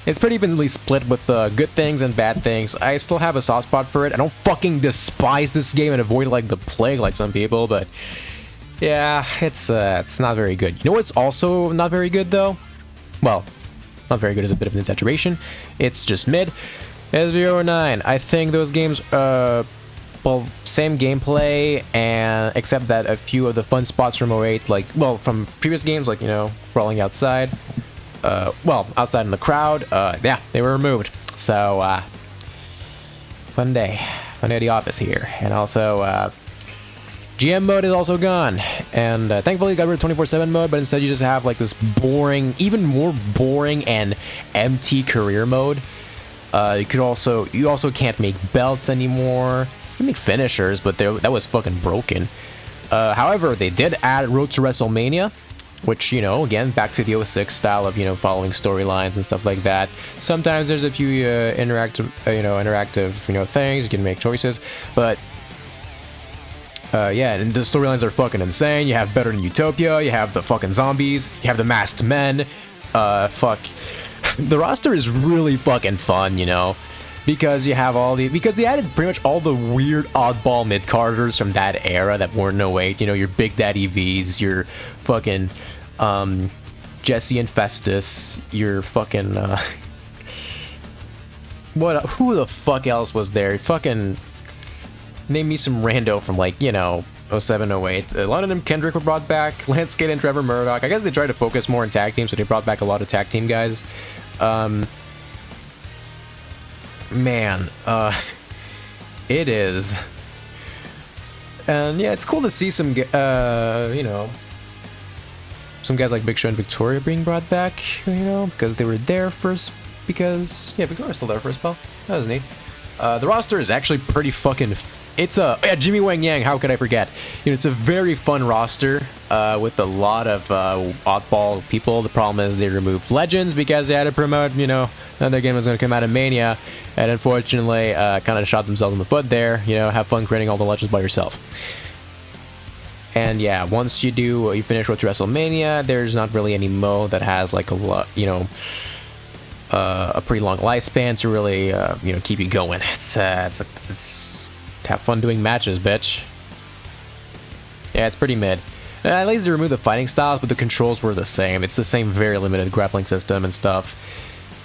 evenly split with good things and bad things. I still have a soft spot for it. I don't fucking despise this game and avoid it like the plague like some people, but yeah, it's not very good. You know what's also not very good though? Well, not very good is a bit of an exaggeration. It's just mid. SVO9. I think those games, well, same gameplay, and except that a few of the fun spots from 08, like, well, from previous games, like, you know, rolling outside. Well, outside in the crowd, yeah, they were removed. So, fun day at the office here. And also, GM mode is also gone. And thankfully, you got rid of 24/7 mode, but instead you just have like this boring, even more boring and empty career mode. You also can't make belts anymore. You can make finishers, but that was fucking broken. However, they did add Road to WrestleMania, which, you know, again, back to the 06 style of, you know, following storylines and stuff like that. Sometimes there's a few interactive things. You can make choices, but yeah, and the storylines are fucking insane. You have Better Than Utopia, you have the fucking zombies, you have the masked men. Fuck. The roster is really fucking fun, you know, because you have because they added pretty much all the weird oddball mid-carders from that era that weren't in 08, you know, your Big Daddy V's, your fucking, Jesse and Festus, your fucking, who the fuck else was there? Fucking, name me some rando from, like, you know, 07, 08. A lot of them, Kendrick were brought back, Lance Cade and Trevor Murdoch. I guess they tried to focus more on tag teams, so they brought back a lot of tag team guys. Man, it is. And yeah, it's cool to see some, you know, some guys like Big Show and Victoria being brought back, you know, because they were there first, because, yeah, Victoria's still there for a spell. That was neat. The roster is actually pretty fucking, yeah, Jimmy Wang Yang, how could I forget? You know, it's a very fun roster, with a lot of, oddball people. The problem is they removed Legends because they had to promote, you know, another game was going to come out of Mania, and unfortunately, kind of shot themselves in the foot there. You know, have fun creating all the Legends by yourself. And yeah, once you finish with WrestleMania, there's not really any mode that has like a lot, you know, a pretty long lifespan to really, you know, keep you going. It's have fun doing matches, bitch. Yeah, it's pretty mid. At least they removed the fighting styles, but the controls were the same. It's the same very limited grappling system and stuff.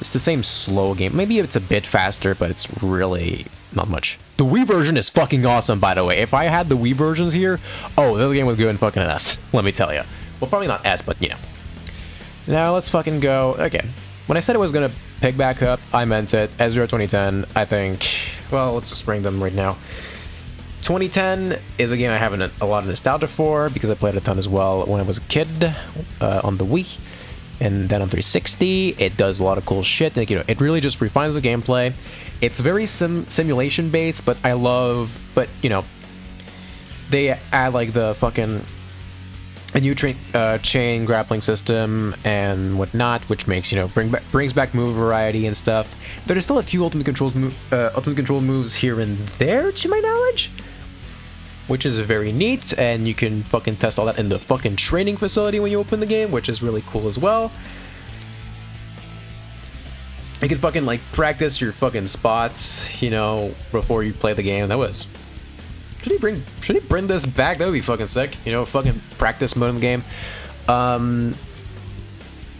It's the same slow game. Maybe it's a bit faster, but it's really not much. The Wii version is fucking awesome, by the way. If I had the Wii versions here, oh, this game would go in fucking an S, let me tell you. Well, probably not S, but you know. Now let's fucking go. Okay, when I said it was gonna pick back up, I meant it. Ezreal 2010, I think. Well, let's just bring them right now. 2010 is a game I have a lot of nostalgia for because I played a ton as well when I was a kid on the Wii. And then on 360, it does a lot of cool shit. Like, you know, it really just refines the gameplay. It's very simulation based, but but you know, they add like the fucking a new chain grappling system and whatnot, which makes, you know, brings back move variety and stuff. There's still a few ultimate control moves here and there, to my knowledge, which is very neat, and you can fucking test all that in the fucking training facility when you open the game, which is really cool as well. You can fucking like practice your fucking spots, you know, before you play the game. That was... Should he bring this back? That would be fucking sick. You know, fucking practice mode in the game. And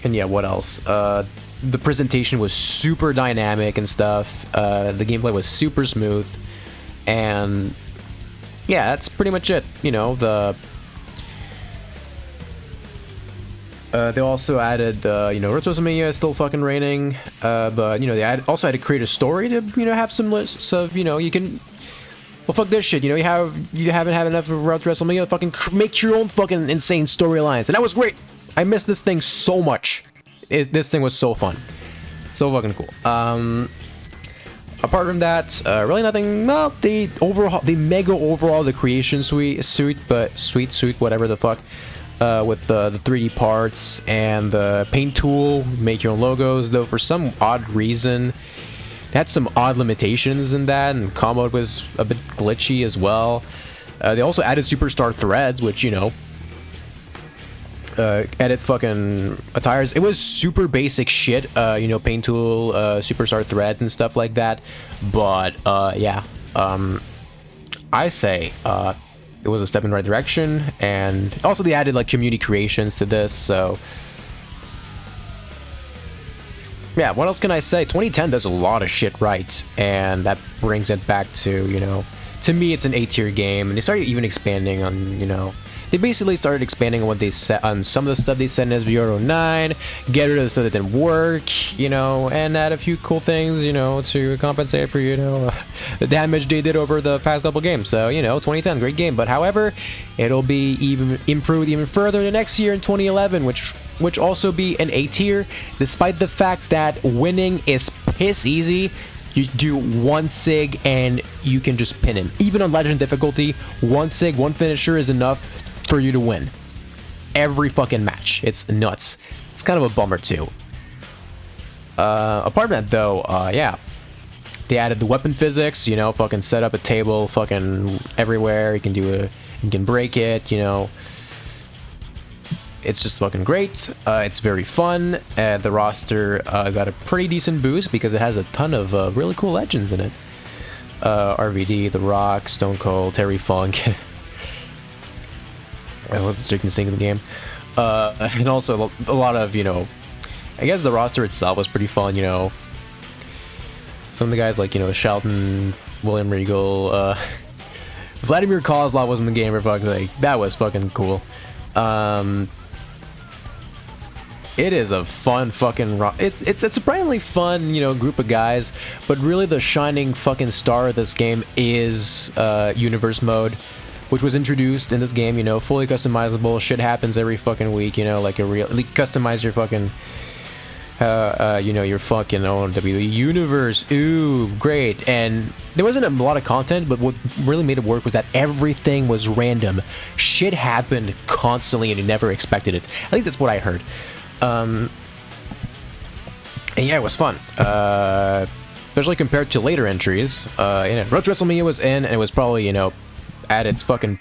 yeah, what else? The presentation was super dynamic and stuff. The gameplay was super smooth. And yeah, that's pretty much it. You know, they also added, you know, Road to WrestleMania is still fucking reigning. But, you know, they also had to create a story to, you know, have some lists of, you know, you can... Well, fuck this shit, you know, you haven't had enough of Road to WrestleMania, fucking make your own fucking insane storylines. And that was great. I missed this thing so much. This thing was so fun. So fucking cool. Apart from that, really nothing. No, the mega overhaul the creation suite, whatever the fuck, with the 3D parts and the paint tool, make your own logos. Though for some odd reason, they had some odd limitations in that, and combo was a bit glitchy as well. They also added superstar threads, which, you know, edit fucking attires. It was super basic shit, you know, paint tool, superstar threads and stuff like that. But yeah, I say it was a step in the right direction. And also they added like community creations to this, so yeah, what else can I say? 2010 does a lot of shit right, and that brings it back to, you know, to me it's an A-tier game. And they started even expanding on, you know, they basically started expanding on what they said on some of the stuff they said in SVR 09, get rid of the stuff that didn't work, you know, and add a few cool things, you know, to compensate for, you know, the damage they did over the past couple games. So, you know, 2010, great game. But however, it'll be even improved even further the next year in 2011, which also be an A tier, despite the fact that winning is piss easy. You do one sig and you can just pin him. Even on legend difficulty, one sig, one finisher is enough for you to win. Every fucking match. It's nuts. It's kind of a bummer too. Apart from that though, yeah. They added the weapon physics, you know, fucking set up a table fucking everywhere. You can break it, you know. It's just fucking great. It's very fun. The roster got a pretty decent boost because it has a ton of really cool legends in it. RVD, The Rock, Stone Cold, Terry Funk. I was drinking sing in the game. And also a lot of, you know, I guess the roster itself was pretty fun, you know. Some of the guys like, you know, Shelton, William Regal, Vladimir Kozlov was in the game. Like, that was fucking cool. It is a fun fucking it's a surprisingly fun, you know, group of guys, but really the shining fucking star of this game is universe mode, which was introduced in this game, you know, fully customizable. Shit happens every fucking week, you know, like customize your fucking you know, your fucking own WWE universe. Ooh, great. And there wasn't a lot of content, but what really made it work was that everything was random. Shit happened constantly and you never expected it. I think that's what I heard. And yeah, it was fun. Especially compared to later entries. Road to WrestleMania was in, and it was probably, you know, at its fucking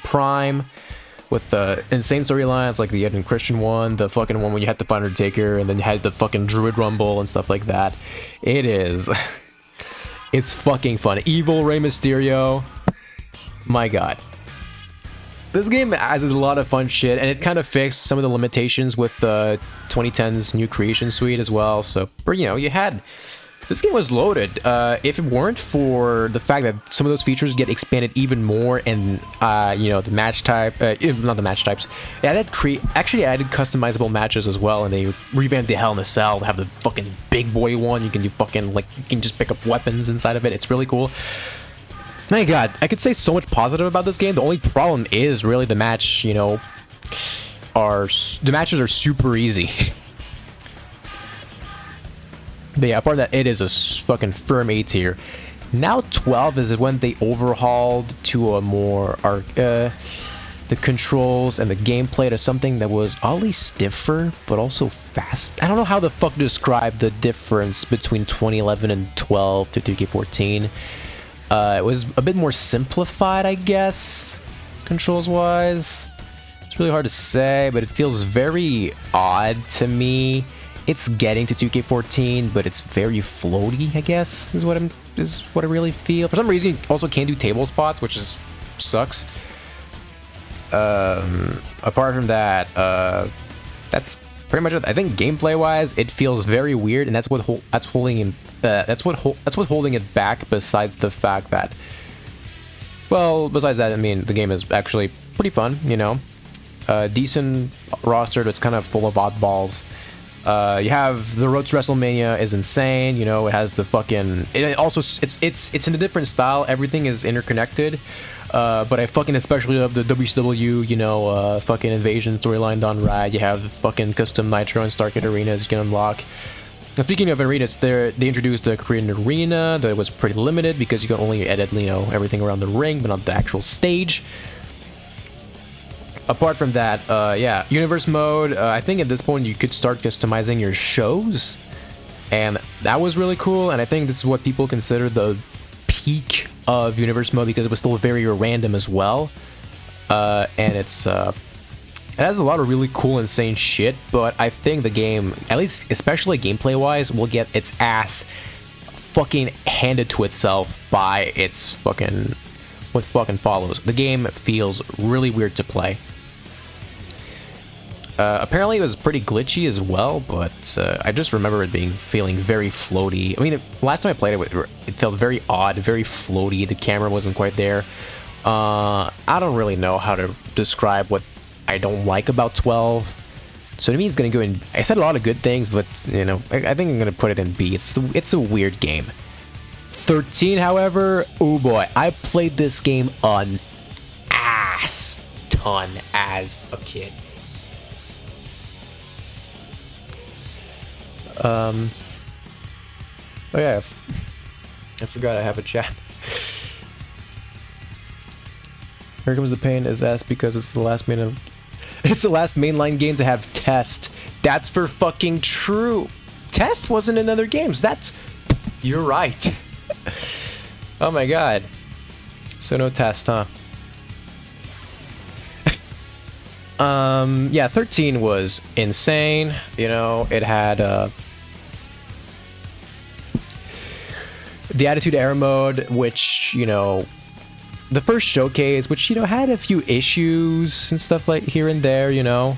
prime. With the insane storylines like the Ed and Christian one, the fucking one when you had to find Undertaker, and then you had the fucking Druid Rumble and stuff like that. It's fucking fun. Evil Rey Mysterio. My god. This game has a lot of fun shit, and it kind of fixed some of the limitations with the 2010's new creation suite as well. So, you know, you had... This game was loaded. If it weren't for the fact that some of those features get expanded even more, and you know, the match type, not the match types, it actually added customizable matches as well, and they revamped the Hell in a Cell to have the fucking big boy one. You can do fucking, like, you can just pick up weapons inside of it. It's really cool. My god, I could say so much positive about this game. The only problem is really the match, you know, the matches are super easy. But yeah, apart from that, it is a fucking firm A tier. Now 12 is when they overhauled to a more the controls and the gameplay to something that was oddly stiffer, but also fast. I don't know how the fuck to describe the difference between 2011 and 12 to 2K14. It was a bit more simplified, I guess, controls-wise. It's really hard to say, but it feels very odd to me. It's getting to 2K14, but it's very floaty, I guess, is what I really feel. For some reason, you also can't do table spots, which sucks. Apart from that, that's pretty much it. I think gameplay-wise, it feels very weird, and that's what's holding it back. Besides the fact that, well, besides that, I mean, the game is actually pretty fun. You know, decent roster that's kind of full of oddballs. You have the Road to WrestleMania is insane. You know, it has the fucking. It also it's in a different style. Everything is interconnected. But I fucking especially love the WCW. You know, fucking Invasion storyline done right. You have the fucking custom Nitro and Stargate arenas you can unlock. Now, speaking of arenas, they introduced the Korean arena that was pretty limited because you can only edit, you know, everything around the ring, but not the actual stage. Apart from that, yeah, universe mode, I think at this point you could start customizing your shows, and that was really cool, and I think this is what people consider the peak of universe mode because it was still very random as well, and it has a lot of really cool, insane shit, but I think the game, at least especially gameplay-wise, will get its ass fucking handed to itself by its fucking, what fucking follows. The game feels really weird to play. Apparently it was pretty glitchy as well, but I just remember it feeling very floaty. I mean, last time I played it felt very odd, very floaty. The camera wasn't quite there. I don't really know how to describe what I don't like about 12. So to me, it's gonna go in. I said a lot of good things, but you know, I think I'm gonna put it in B. It's a weird game. 13, however, oh boy, I played this game an ass ton as a kid. Oh yeah, I forgot I have a chat. Here Comes the Pain is asked because it's the last it's the last mainline game to have Test. That's for fucking true. Test wasn't in other games. You're right. Oh my god. So no Test, huh? Yeah, 13 was insane. You know, it had the Attitude Era mode, which, you know, the first showcase, which, you know, had a few issues and stuff like here and there, you know.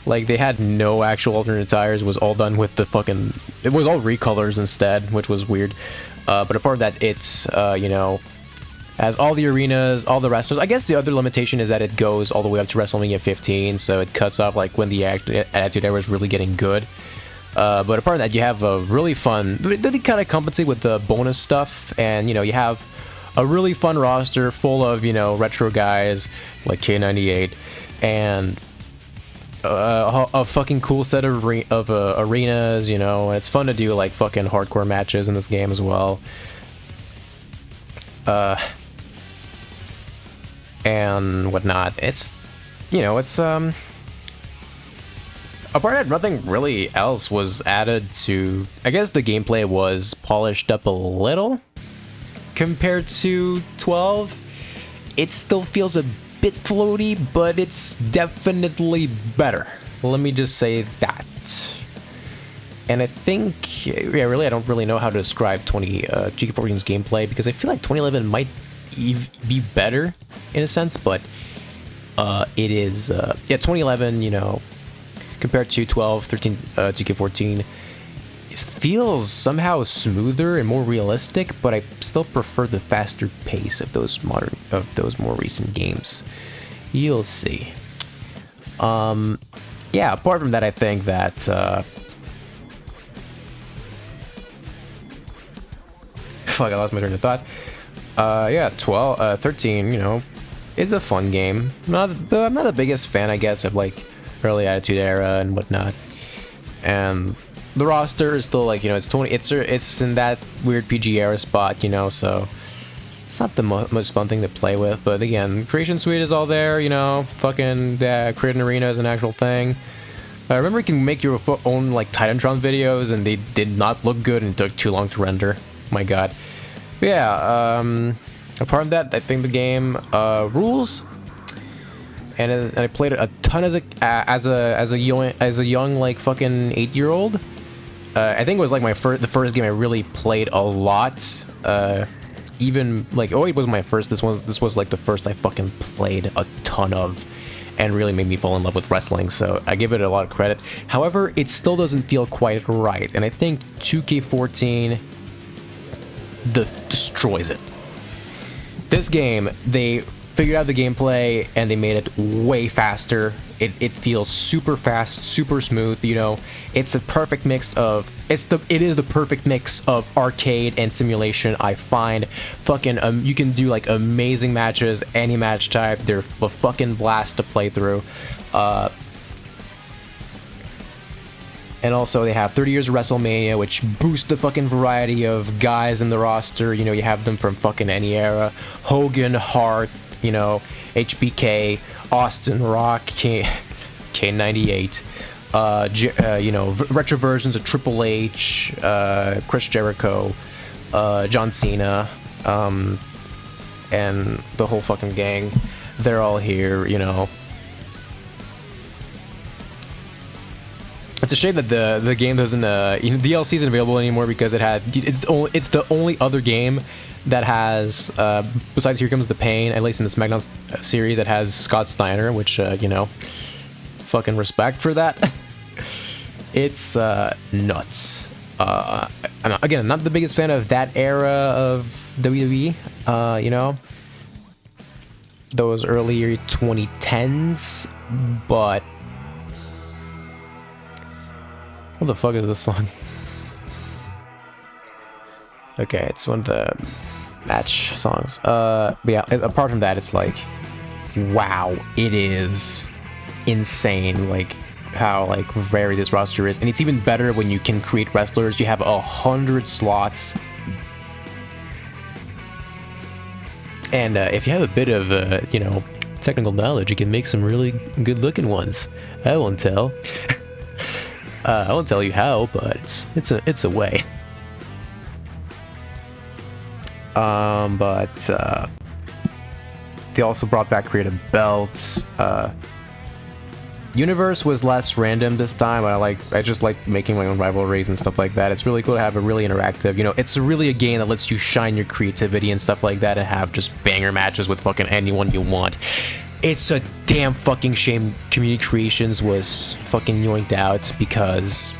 Like, they had no actual alternate tires. It was all done with the fucking... It was all recolors instead, which was weird. But apart from that, it's, you know, has all the arenas, all the wrestlers. I guess the other limitation is that it goes all the way up to WrestleMania 15, so it cuts off, like, when the Attitude Era is really getting good. But apart from that, you have a really fun... They kind of compensate with the bonus stuff, and, you know, you have a really fun roster full of, you know, retro guys like K98, and a fucking cool set of arenas, you know, and it's fun to do, like, fucking hardcore matches in this game as well. And whatnot. It's, you know, it's, apart from that, nothing really else was added to... I guess the gameplay was polished up a little compared to 12. It still feels a bit floaty, but it's definitely better. Let me just say that. And I think, yeah, really, I don't really know how to describe GK14's gameplay, because I feel like 2011 might be better in a sense, but it is, yeah, 2011, you know, compared to 12, 13, GK14, it feels somehow smoother and more realistic, but I still prefer the faster pace of those more recent games. You'll see. Yeah, apart from that, I think that fuck, I lost my train of thought. Yeah, 13, you know, it's a fun game. I'm not the biggest fan, I guess, of, like, early Attitude Era and whatnot. And the roster is still, like, you know, it's in that weird PG era spot, you know, so it's not the most fun thing to play with. But again, Creation Suite is all there, you know, fucking Create an Arena is an actual thing. I remember you can make your own, like, Titantron videos, and they did not look good and took too long to render. My god. But yeah, apart from that, I think the game rules, and I played it a ton as a young like fucking 8-year-old. I think it was like the first game I really played a lot. Even like 08 was my first. This was like the first I fucking played a ton of, and really made me fall in love with wrestling. So I give it a lot of credit. However, it still doesn't feel quite right, and I think 2K14 destroys it. This game, they figured out the gameplay and they made it way faster. It feels super fast, super smooth, you know. It's a perfect mix of it is the perfect mix of arcade and simulation. I find fucking you can do like amazing matches, any match type. They're a fucking blast to play through. And also they have 30 years of WrestleMania, which boosts the fucking variety of guys in the roster. You know, you have them from fucking any era. Hogan, Hart, you know, HBK, Austin, Rock, K98. You know, retro versions of Triple H, Chris Jericho, John Cena, and the whole fucking gang. They're all here, you know. It's a shame that the game doesn't you know, DLC isn't available anymore, because it's the only other game that has besides Here Comes the Pain, at least in the SmackDown series, that has Scott Steiner, which you know, fucking respect for that. It's nuts. Again, I'm not the biggest fan of that era of WWE, you know, those earlier 2010s, but what the fuck is this song? Okay, it's one of the match songs. But yeah, apart from that, it's like, wow, it is insane, like, how, like, varied this roster is. And it's even better when you can create wrestlers. You have 100 slots And if you have a bit of, you know, technical knowledge, you can make some really good-looking ones. I won't tell. I won't tell you how, but it's a way. But they also brought back creative belts. Universe was less random this time. I just like making my own rivalries and stuff like that. It's really cool to have a really interactive, you know, it's really a game that lets you shine your creativity and stuff like that and have just banger matches with fucking anyone you want. It's a damn fucking shame Community Creations was fucking yoinked out because,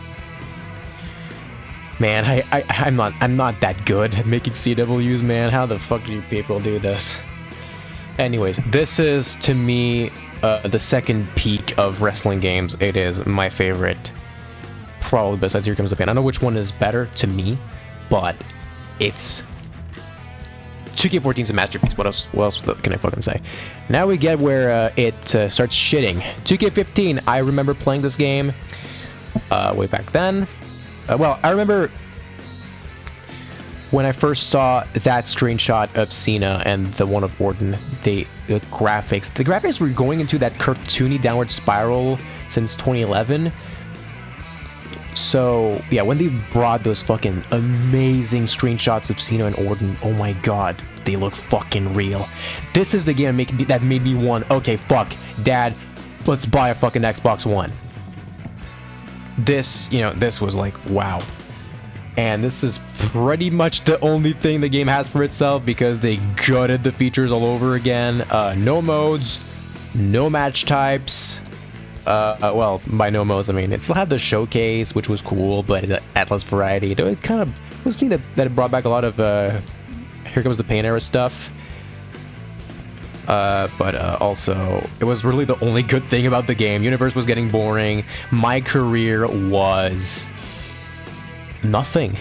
man, I'm not that good at making CWs, man. How the fuck do you people do this? Anyways, this is to me the second peak of wrestling games. It is my favorite, probably besides Here Comes the Pain. I don't know which one is better to me, but it's 2K14 is a masterpiece. What else can I fucking say? Now we get where it starts shitting. 2K15, I remember playing this game way back then. Well, I remember when I first saw that screenshot of Cena and the one of Orton, the graphics were going into that cartoony downward spiral since 2011. So yeah, when they brought those fucking amazing screenshots of Cena and Orton, oh my god, they look fucking real. This is the game that made me want, okay, fuck, Dad, let's buy a fucking Xbox One. This, you know, this was like, wow. And this is pretty much the only thing the game has for itself because they gutted the features all over again. No modes, no match types. Well, by no modes, I mean, it still had the showcase, which was cool, but Atlas variety. Though it kind of was neat that it brought back a lot of Here Comes the Pain era stuff. But also, it was really the only good thing about the game. Universe was getting boring. My career was nothing.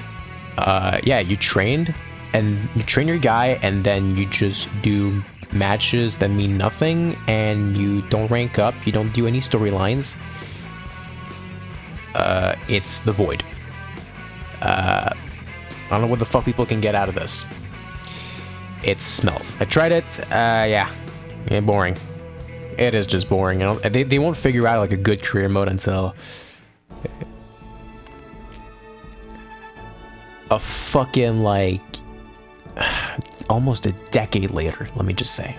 Yeah, you train your guy, and then you just do matches that mean nothing, and you don't rank up, you don't do any storylines. It's the void. I don't know what the fuck people can get out of this. It smells. I tried it. Yeah, boring. It is just boring. You know, they won't figure out like a good career mode until a fucking like almost a decade later, let me just say.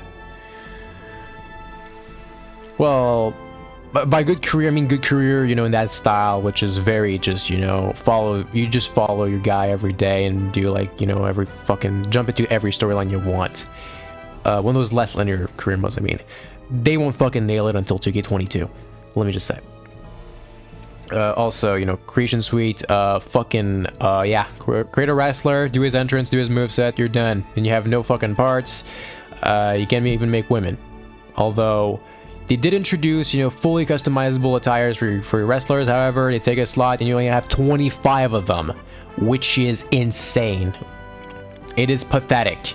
Well, by good career, I mean good career, you know, in that style, which is very just, you know, follow your guy every day and do like, you know, every fucking jump into every storyline you want. One of those less linear career modes, I mean, they won't fucking nail it until 2K22. Let me just say. Also, you know, Creation Suite, yeah, create a wrestler, do his entrance, do his moveset, you're done. And you have no fucking parts. You can't even make women. Although, they did introduce, you know, fully customizable attires for your wrestlers. However, they take a slot and you only have 25 of them, which is insane. It is pathetic.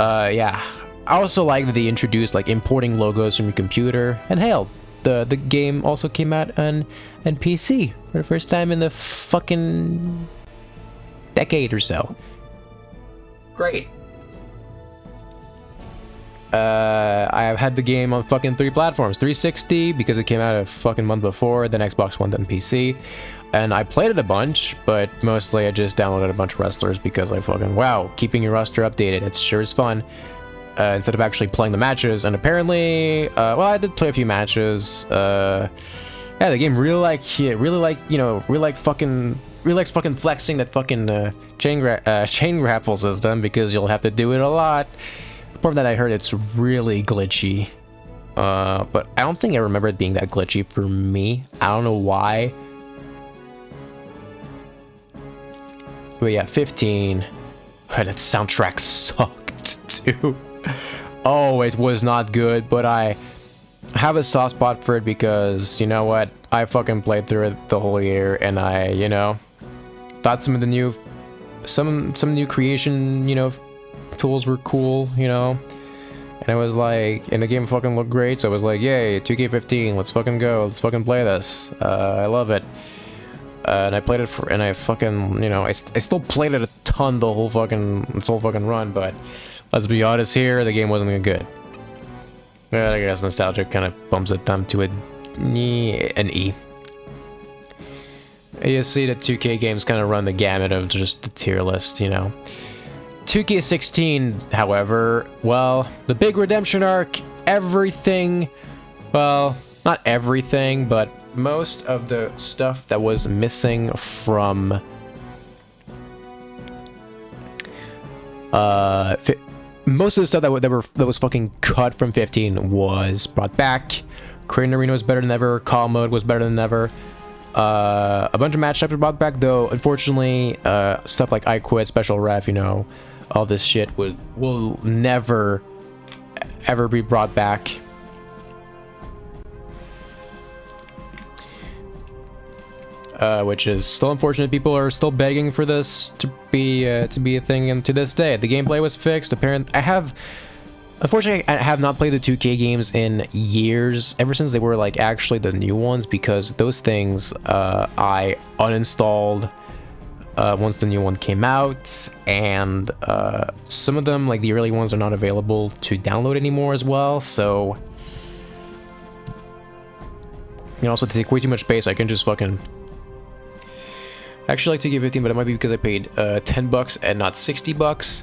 Yeah. I also like that they introduced, like, importing logos from your computer. And hell, the game also came out on PC for the first time in the fucking decade or so. Great. I have had the game on fucking 3 platforms. 360 because it came out a fucking month before, then Xbox One, then PC. And I played it a bunch, but mostly I just downloaded a bunch of wrestlers because I fucking, wow, keeping your roster updated, it sure is fun. Instead of actually playing the matches. And apparently, well, I did play a few matches. Yeah, the game really likes fucking flexing that fucking chain grapple system because you'll have to do it a lot. Apart from that, I heard it's really glitchy. But I don't think I remember it being that glitchy for me. I don't know why. But yeah, 15. Oh, that soundtrack sucked too. Oh, it was not good, but I have a soft spot for it because, you know what, I fucking played through it the whole year, and I, you know, thought some new creation, you know, tools were cool, you know, and I was like, and the game fucking looked great, so I was like, yay, 2K15, let's fucking go, let's fucking play this. I love it. And I played it and I fucking, you know, I still played it a ton this whole fucking run, but Let's be honest here, the game wasn't good. But I guess nostalgia kind of bumps it down to an E. You see the 2K games kind of run the gamut of just the tier list, you know. 2K16, however, well, the big redemption arc, everything, well, not everything, but most of the stuff that was missing from most of the stuff that was fucking cut from 15 was brought back. Korean Arena was better than ever. Call mode was better than ever. A bunch of match types were brought back, though. Unfortunately, stuff like I Quit, Special Ref, you know, all this shit will never ever be brought back. Which is still unfortunate. People are still begging for this to be a thing, and to this day, the gameplay was fixed. Unfortunately, I have not played the 2K games in years, ever since they were like actually the new ones, because those things I uninstalled once the new one came out, and some of them, like the early ones, are not available to download anymore as well. So, you know, also, they take way too much space. I can just fucking. Actually, like to give 15, but it might be because I paid $10 and not $60.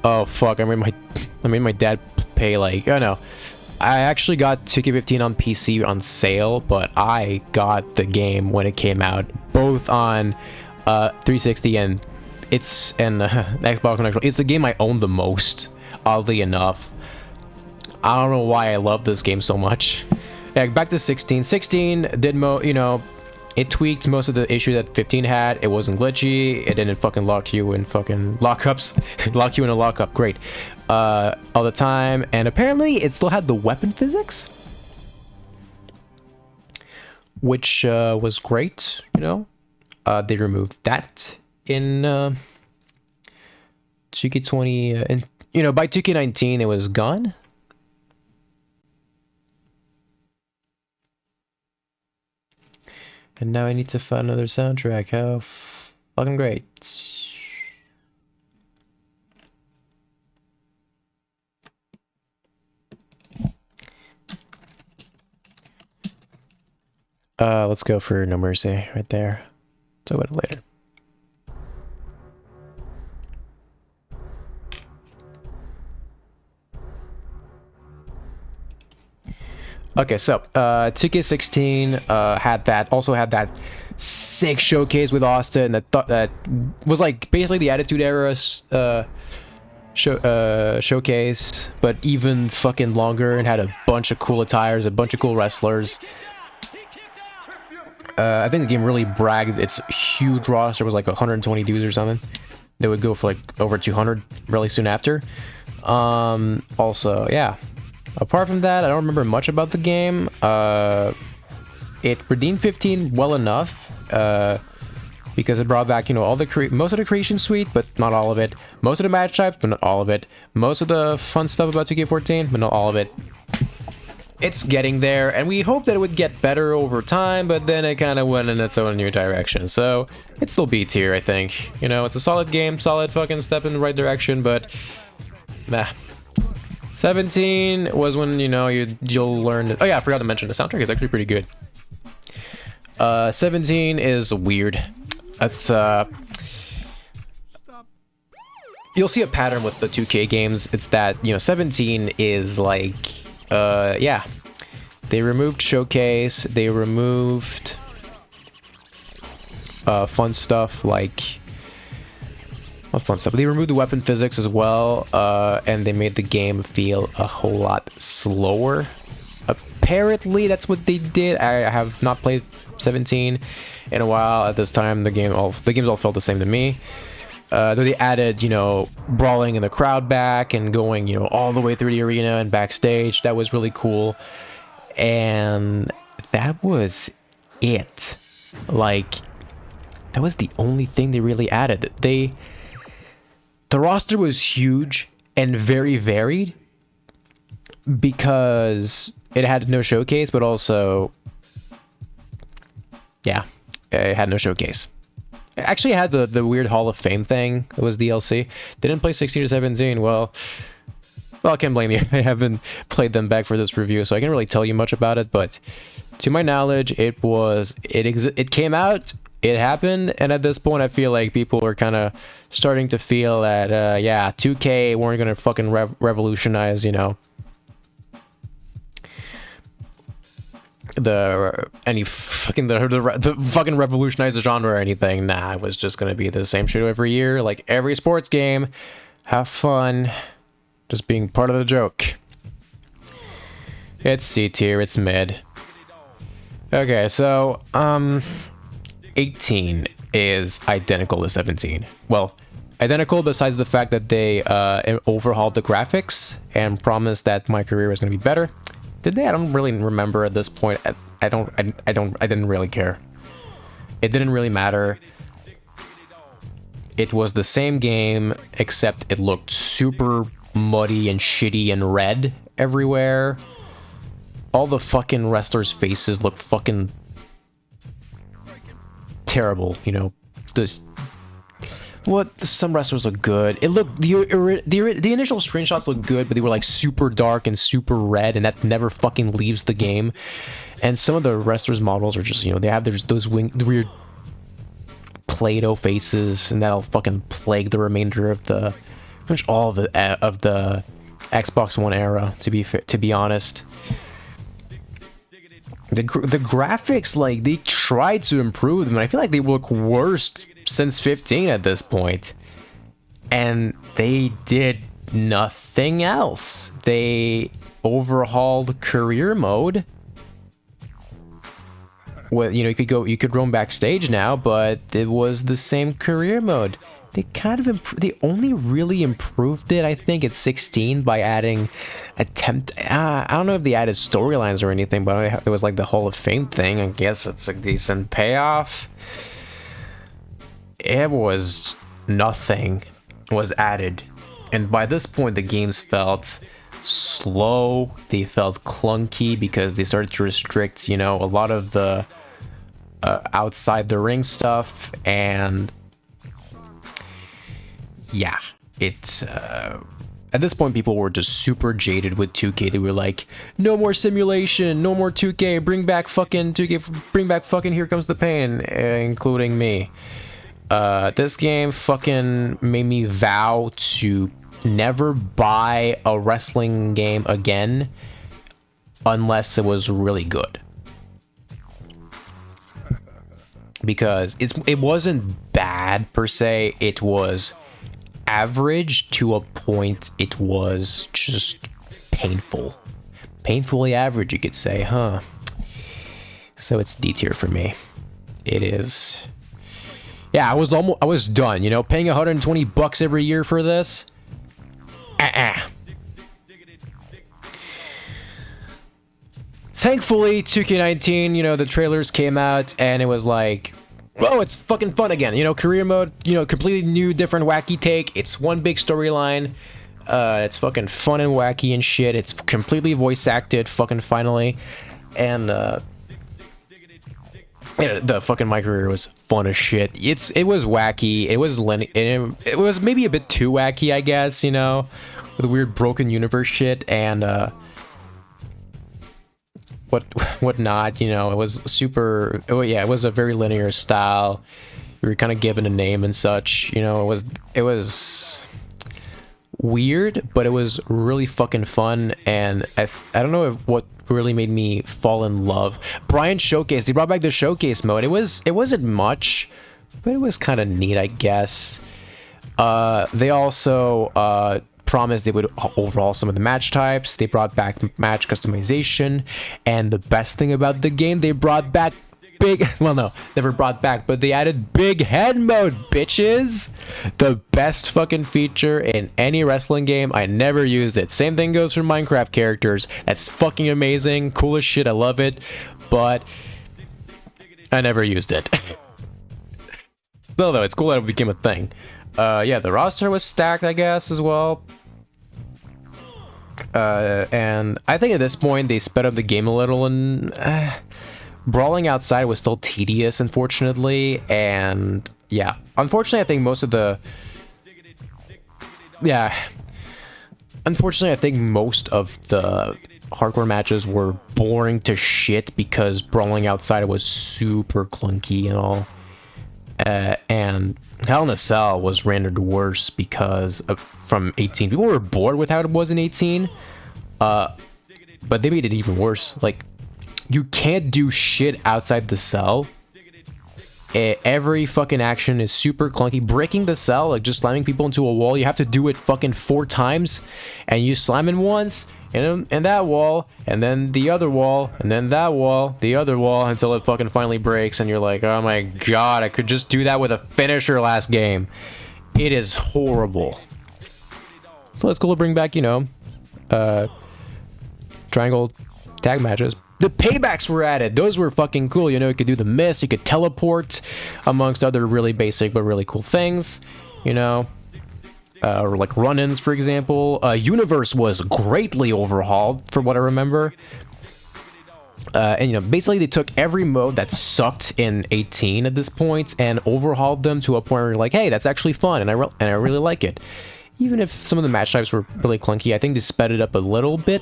Oh fuck! I made my dad pay like, oh no, I actually got 2K15 on PC on sale, but I got the game when it came out, both on 360 and Xbox One. Actually, it's the game I own the most, oddly enough. I don't know why I love this game so much. Yeah, back to 16. 16 did you know. It tweaked most of the issue that 15 had. It wasn't glitchy. It didn't fucking lock you in fucking lockups. Lock you in a lockup. Great. All the time. And apparently it still had the weapon physics, which was great, you know. They removed that in 2K20. And, you know, by 2K19 it was gone. And now I need to find another soundtrack. How fucking great. Let's go for No Mercy right there. Talk about it later. Okay, so 2K16 had that sick showcase with Austin that was like basically the Attitude Era showcase, but even fucking longer, and had a bunch of cool attires, a bunch of cool wrestlers. I think the game really bragged its huge roster was like 120 dudes or something. They would go for like over 200 really soon after. Also, yeah. Apart from that, I don't remember much about the game. It redeemed 15 well enough, because it brought back, you know, all the most of the creation suite, but not all of it. Most of the match types, but not all of it. Most of the fun stuff about 2K14, but not all of it. It's getting there, and we hope that it would get better over time, but then it kind of went in its own new direction. So it's still B tier, I think. You know, it's a solid game, solid fucking step in the right direction, but nah. 17 was when, you know, you'll learn that, oh yeah, I forgot to mention the soundtrack is actually pretty good. 17 is weird. That's you'll see a pattern with the 2K games. It's that, you know, 17 is like yeah, they removed showcase, they removed fun stuff like they removed the weapon physics as well, and they made the game feel a whole lot slower. Apparently, that's what they did. I have not played 17 in a while. At this time, the games all felt the same to me. Though they added, you know, brawling in the crowd back and going, you know, all the way through the arena and backstage. That was really cool. And that was it. Like, that was the only thing they really added. The roster was huge and very varied because it had no showcase, but also, yeah, it had no showcase. I actually had the weird Hall of Fame thing. It was DLC. Didn't play 16 or 17. Well, I can't blame you. I haven't played them back for this review, so I can't really tell you much about it. But to my knowledge, it came out, it happened, and at this point, I feel like people are kind of starting to feel that, yeah, 2K weren't gonna fucking revolutionize, you know, the fucking revolutionize the genre or anything. Nah, it was just gonna be the same shit every year, like every sports game. Have fun, just being part of the joke. It's C tier, it's mid. Okay, so 18 is identical to 17. Well, identical besides the fact that they overhauled the graphics and promised that my career was going to be better. Did they? I don't really remember at this point. I didn't really care. It didn't really matter. It was the same game, except it looked super muddy and shitty and red everywhere. All the fucking wrestlers' faces looked fucking terrible, you know. Some wrestlers look good. It looked the initial screenshots looked good, but they were like super dark and super red, and that never fucking leaves the game. And some of the wrestlers' models are just, you know, they have those weird Play-Doh faces, and that'll fucking plague the remainder of pretty much all of the Xbox One era. To be honest. The graphics, like, they tried to improve them, and I feel like they look worse since 15 at this point. And they did nothing else. They overhauled career mode. Well, you know, you could roam backstage now, but it was the same career mode. They kind of they only really improved it, I think, at 16 by adding I don't know if they added storylines or anything, but there was like the Hall of Fame thing. I guess it's a decent payoff. It was nothing was added, and by this point the games felt slow. They felt clunky because they started to restrict, you know, a lot of the outside the ring stuff, and yeah, it's at this point people were just super jaded with 2K. They were like, no more simulation, no more 2K, bring back fucking 2K, bring back fucking Here Comes the Pain, including me. This game fucking made me vow to never buy a wrestling game again unless it was really good. Because it wasn't bad per se, it was average to a point. It was just painful. Painfully average, you could say, huh? So it's D tier for me. It is. Yeah, I was done, you know, paying $120 every year for this. Thankfully, 2K19, you know, the trailers came out and it was like, oh, it's fucking fun again. You know, career mode, you know, completely new, different, wacky take. It's one big storyline. It's fucking fun and wacky and shit. It's completely voice acted, fucking finally. And, the fucking my career was fun as shit. It was wacky. It was maybe a bit too wacky, I guess, you know, with weird broken universe shit and whatnot, you know. It was super. Oh yeah, it was a very linear style. We were kind of given a name and such, you know. It was weird, but it was really fucking fun, and I don't know what really made me fall in love. Brian Showcase, they brought back the showcase mode. It wasn't much, but it was kind of neat, I guess. They also promised they would overhaul some of the match types. They brought back match customization, and the best thing about the game, they brought back never brought back, but they added big head mode, bitches. The best fucking feature in any wrestling game. I never used it. Same thing goes for Minecraft characters. That's fucking amazing, cool as shit. I love it, but I never used it. Still though, it's cool that it became a thing. Yeah, the roster was stacked, I guess, as well. And I think at this point they sped up the game a little, and brawling outside was still tedious, unfortunately, and yeah, unfortunately, I think most of the... Yeah. Unfortunately, I think most of the hardcore matches were boring to shit because brawling outside was super clunky and all. And Hell in a Cell was rendered worse because from 18. People were bored with how it was in 18, but they made it even worse. Like, you can't do shit outside the cell. Every fucking action is super clunky. Breaking the cell, like just slamming people into a wall, you have to do it fucking 4 times, and you slam in once, and that wall, and then the other wall, and then that wall, the other wall, until it fucking finally breaks, and you're like, oh my god, I could just do that with a finisher last game. It is horrible. So let's go bring back, you know, triangle tag matches. The paybacks were added. Those were fucking cool. You know, you could do the mist, you could teleport, amongst other really basic but really cool things, you know. Or like run-ins, for example. Universe was greatly overhauled, for what I remember. And, you know, basically they took every mode that sucked in 18 at this point and overhauled them to a point where you're like, hey, that's actually fun, and I really like it. Even if some of the match types were really clunky, I think they sped it up a little bit.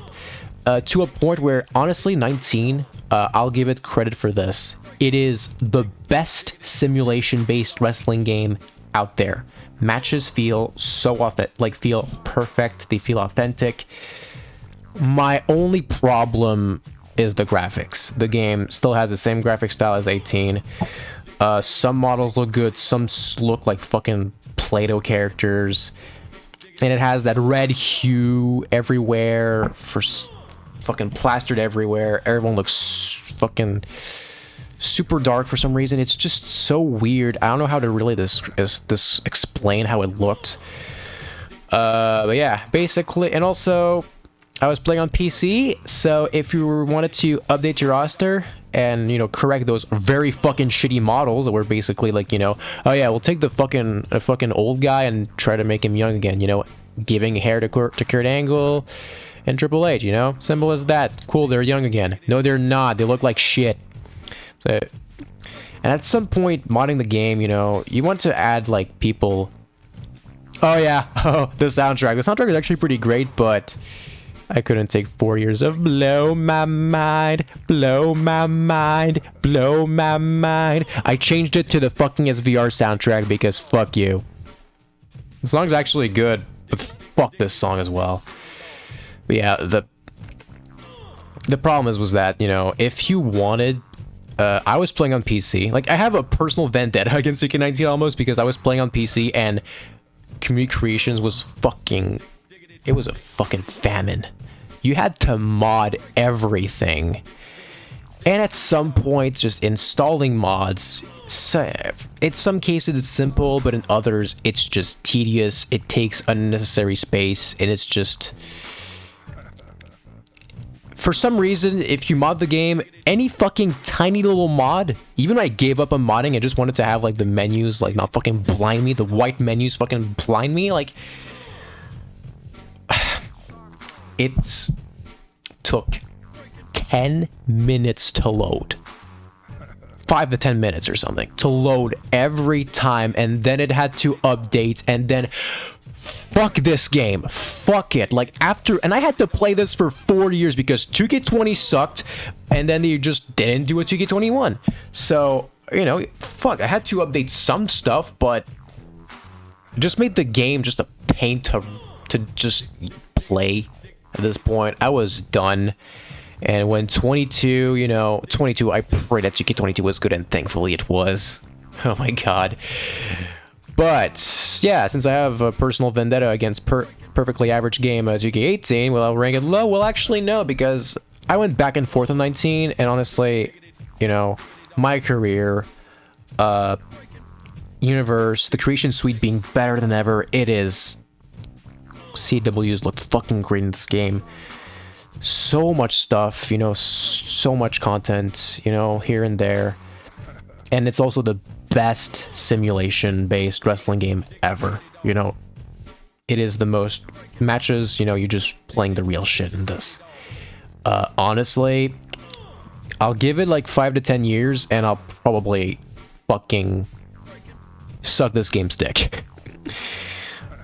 To a point where, honestly, 19, I'll give it credit for this. It is the best simulation-based wrestling game out there. Matches feel so authentic, like feel perfect. They feel authentic. My only problem is the graphics. The game still has the same graphic style as 18. Some models look good. Some look like fucking Play-Doh characters. And it has that red hue everywhere for... fucking plastered everywhere. Everyone looks fucking super dark for some reason. It's just so weird. I don't know how to really explain how it looked. But yeah, basically, and also I was playing on PC, so if you wanted to update your roster and, you know, correct those very fucking shitty models that were basically like, you know, oh yeah, we'll take the fucking old guy and try to make him young again, you know, giving hair to Kurt Angle and Triple H, you know? Simple as that. Cool, they're young again. No, they're not. They look like shit. So, and at some point, modding the game, you know, you want to add, like, people... Oh, yeah. Oh, the soundtrack. The soundtrack is actually pretty great, but I couldn't take 4 years of blow my mind, blow my mind, blow my mind. I changed it to the fucking SVR soundtrack because fuck you. The song's actually good, but fuck this song as well. But yeah, the problem was that, you know, if you wanted, I was playing on PC. Like, I have a personal vendetta against CK19 almost because I was playing on PC and Community Creations was fucking, it was a fucking famine. You had to mod everything. And at some point, just installing mods, so, in some cases it's simple, but in others it's just tedious. It takes unnecessary space, and it's just... For some reason, if you mod the game, any fucking tiny little mod, even when I gave up on modding, I just wanted to have, like, the menus, like, not fucking blind me, the white menus fucking blind me, like... It took 10 minutes to load. 5 to 10 minutes or something to load every time, and then it had to update, and then... Fuck this game. Fuck it. Like, after... And I had to play this for 4 years because 2K20 sucked, and then they just didn't do a 2K21. So, you know, fuck. I had to update some stuff, but... It just made the game just a pain to just play at this point. I was done. And when 22, you know... 22, I prayed that 2K22 was good, and thankfully it was. Oh my god. But, yeah, since I have a personal vendetta against perfectly average game 2K18, will I rank it low? Well, actually, no, because I went back and forth on 19, and honestly, you know, my career, universe, the creation suite being better than ever, it is... CW's looked fucking great in this game. So much stuff, you know, so much content, you know, here and there. And it's also the best simulation-based wrestling game ever. You know, it is the most matches, you know, you're just playing the real shit in this. Honestly, I'll give it like 5 to 10 years and I'll probably fucking suck this game's dick.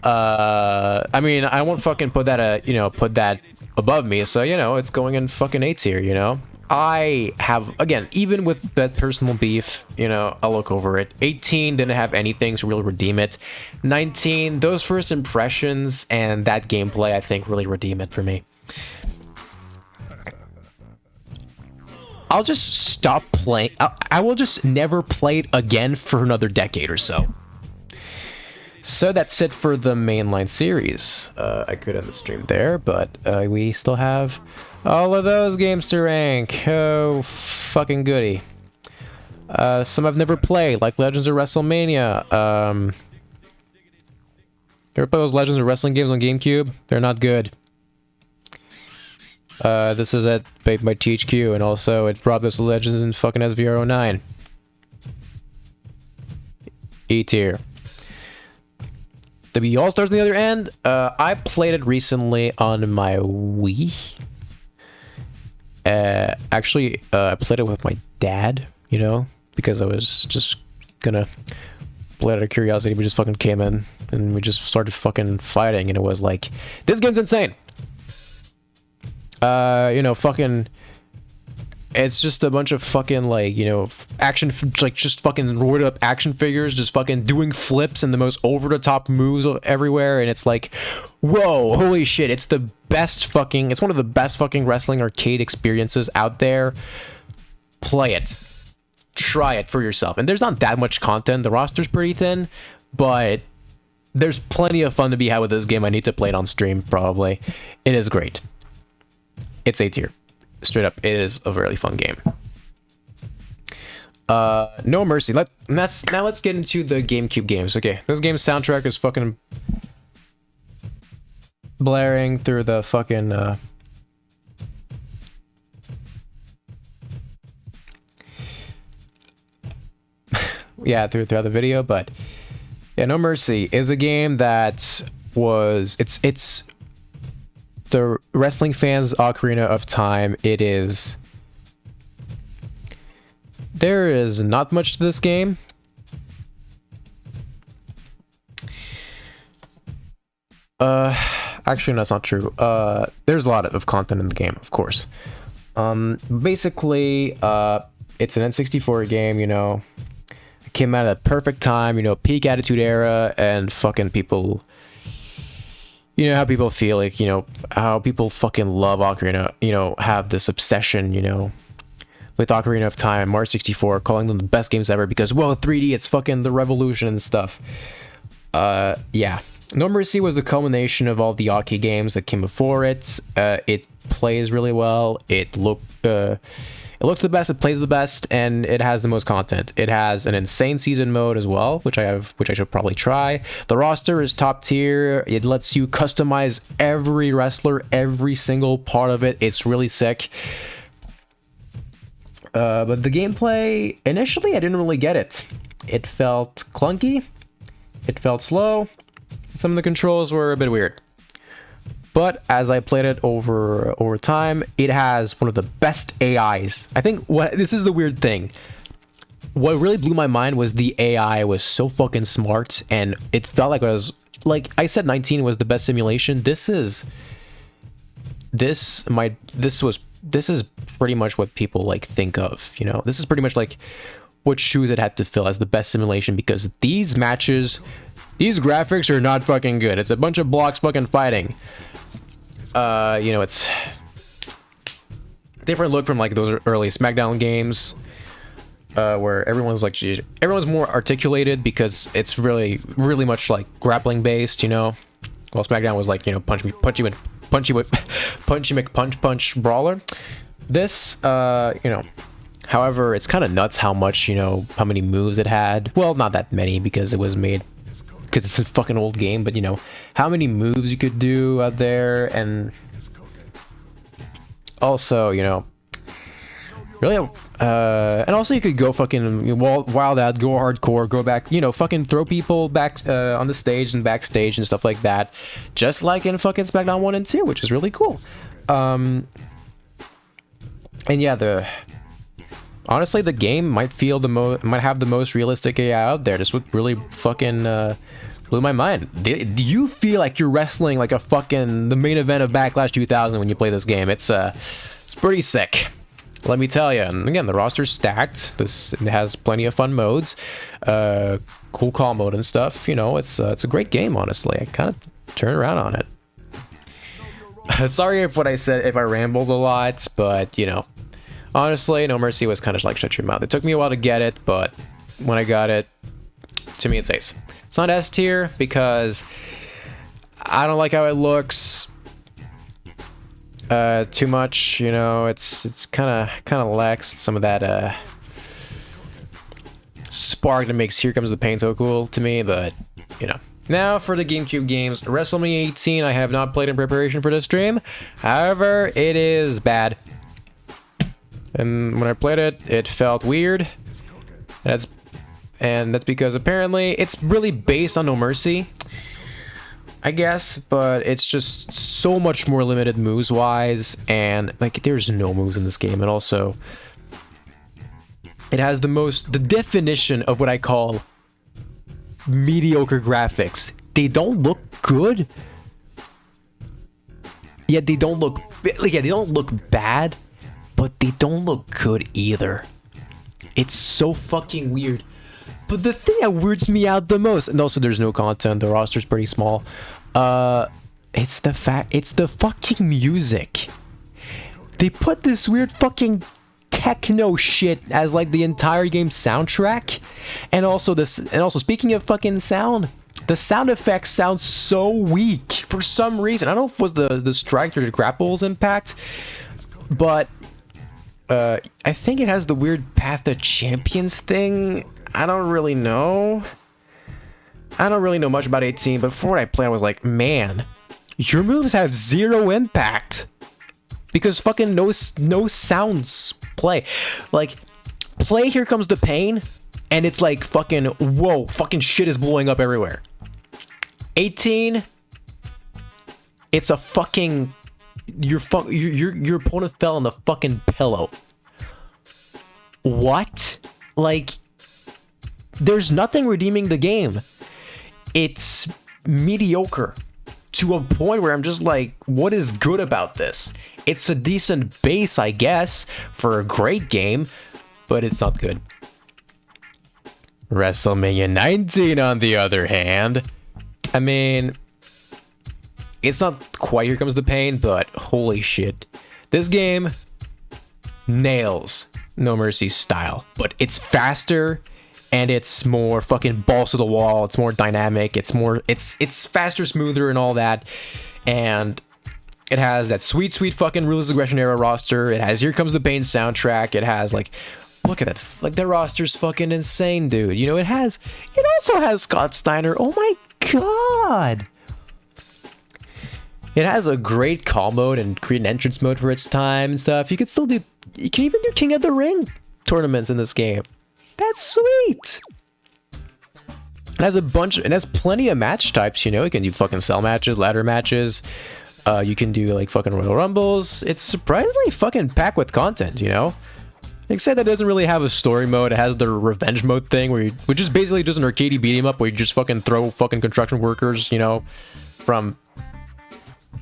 I mean, I won't fucking put that, put that above me, so, it's going in fucking A tier, I have, again, even with that personal beef, I'll look over it. 18 didn't have anything to really redeem it. 19, those first impressions and that gameplay, I think, really redeem it for me. I'll just stop playing. I will just never play it again for another decade or so. So that's it for the mainline series. I could end the stream there, but we still have all of those games to rank. Oh, fucking goody. Some I've never played, like Legends of WrestleMania. Ever play those Legends of Wrestling games on GameCube? They're not good. This is it, by THQ, and also it's brought this Legends in fucking SVR09. E tier. WWE All-Stars on the other end, I played it recently on my Wii. Actually, I played it with my dad, because I was just gonna play out of curiosity. We just fucking came in, and we just started fucking fighting, and it was like, this game's insane! Fucking... It's just a bunch of fucking, like, action, like, just fucking roided up action figures, just fucking doing flips and the most over-the-top moves everywhere, and it's like, whoa, holy shit, it's the best fucking, it's one of the best fucking wrestling arcade experiences out there. Play it. Try it for yourself. And there's not that much content, the roster's pretty thin, but there's plenty of fun to be had with this game. I need to play it on stream, probably. It is great. It's A tier. Straight up, it is a really fun game. No Mercy. Now let's get into the GameCube games. Okay, this game's soundtrack is fucking blaring through the fucking yeah, throughout the video, but yeah, No Mercy is a game that was it's the wrestling fans' Ocarina of Time. It is... There is not much to this game. Actually, that's not true. There's a lot of content in the game, of course. Basically, it's an N64 game, It came out at a perfect time, peak Attitude Era, and fucking people... how people feel, like, how people fucking love Ocarina, have this obsession, with Ocarina of Time, Mario 64, calling them the best games ever because, whoa, 3D, it's fucking the revolution and stuff. Yeah. No Mercy was the culmination of all the Aki games that came before it. It plays really well. It looks the best, it plays the best, and it has the most content. It has an insane season mode as well, which I should probably try. The roster is top tier. It lets you customize every wrestler, every single part of it. It's really sick. But the gameplay, initially I didn't really get it. It felt clunky. It felt slow. Some of the controls were a bit weird. But as I played it over time, it has one of the best AIs. I think this is the weird thing. What really blew my mind was the AI was so fucking smart, and it felt like I said 19 was the best simulation. This is pretty much what people like think of, This is pretty much like what shoes it had to fill as the best simulation, because these matches, these graphics are not fucking good. It's a bunch of blocks fucking fighting. It's different look from like those early SmackDown games, where everyone's more articulated because it's really much like grappling based, While SmackDown was like, punch brawler. This, however, it's kind of nuts how much, how many moves it had. Well, not that many because it was made because it's a fucking old game, but how many moves you could do out there, and also, really, and also you could go fucking wild out, go hardcore, go back, fucking throw people back on the stage and backstage and stuff like that, just like in fucking SmackDown 1 and 2, which is really cool. And yeah, Honestly, the game might have the most realistic AI out there. This would really fucking blew my mind. Do you feel like you're wrestling like the main event of Backlash 2000 when you play this game? It's pretty sick, let me tell you. And again, the roster's stacked. It has plenty of fun modes, cool call mode and stuff. You know, it's a great game. Honestly, I kind of turned around on it. Sorry if I rambled a lot, but you know, honestly, No Mercy was kind of like shut your mouth. It took me a while to get it, but when I got it, to me it's ace. It's not S tier because I don't like how it looks too much. You know, it's kind of lacks some of that spark that makes Here Comes the Pain so cool to me. But you know. Now for the GameCube games, WrestleMania 18 I have not played in preparation for this stream. However, it is bad. And when I played it, it felt weird. That's because apparently it's really based on No Mercy, I guess, but it's just so much more limited moves-wise, and like there's no moves in this game, and also it has the definition of what I call mediocre graphics. They don't look good, yet they don't look bad, but they don't look good either. It's so fucking weird. But the thing that weirds me out the most, and also there's no content, the roster's pretty small, it's the fucking music. They put this weird fucking techno shit as like the entire game soundtrack, and also speaking of fucking sound, the sound effects sound so weak for some reason. I don't know if it was the strike or the grapples impact, but I think it has the weird Path of Champions thing. I don't really know much about 18, but before I played, I was like, man, your moves have zero impact because fucking no sounds play. Like, play Here Comes the Pain, and it's like fucking whoa, fucking shit is blowing up everywhere. 18, it's a fucking your opponent fell on the fucking pillow. What? Like, there's nothing redeeming the game. It's mediocre to a point where I'm just like, what is good about this? It's a decent base, I guess, for a great game, but it's not good. WrestleMania 19, on the other hand, I mean, it's not quite Here Comes the Pain, but holy shit. This game nails No Mercy style, but it's faster and it's more fucking balls to the wall. It's more dynamic. It's faster, smoother, and all that. And it has that sweet fucking Ruthless Aggression era roster. It has Here Comes the Pain soundtrack. It has like, look at that. Like, the roster's fucking insane, dude. You know, it also has Scott Steiner. Oh my god. It has a great call mode and great entrance mode for its time and stuff. You can even do King of the Ring tournaments in this game. That's sweet. It has plenty of match types, you know. You can do fucking cell matches, ladder matches. You can do like fucking Royal Rumbles. It's surprisingly fucking packed with content, you know. Except that it doesn't really have a story mode. It has the revenge mode thing which is basically just an arcadey beat 'em up where you just fucking throw fucking construction workers, you know, from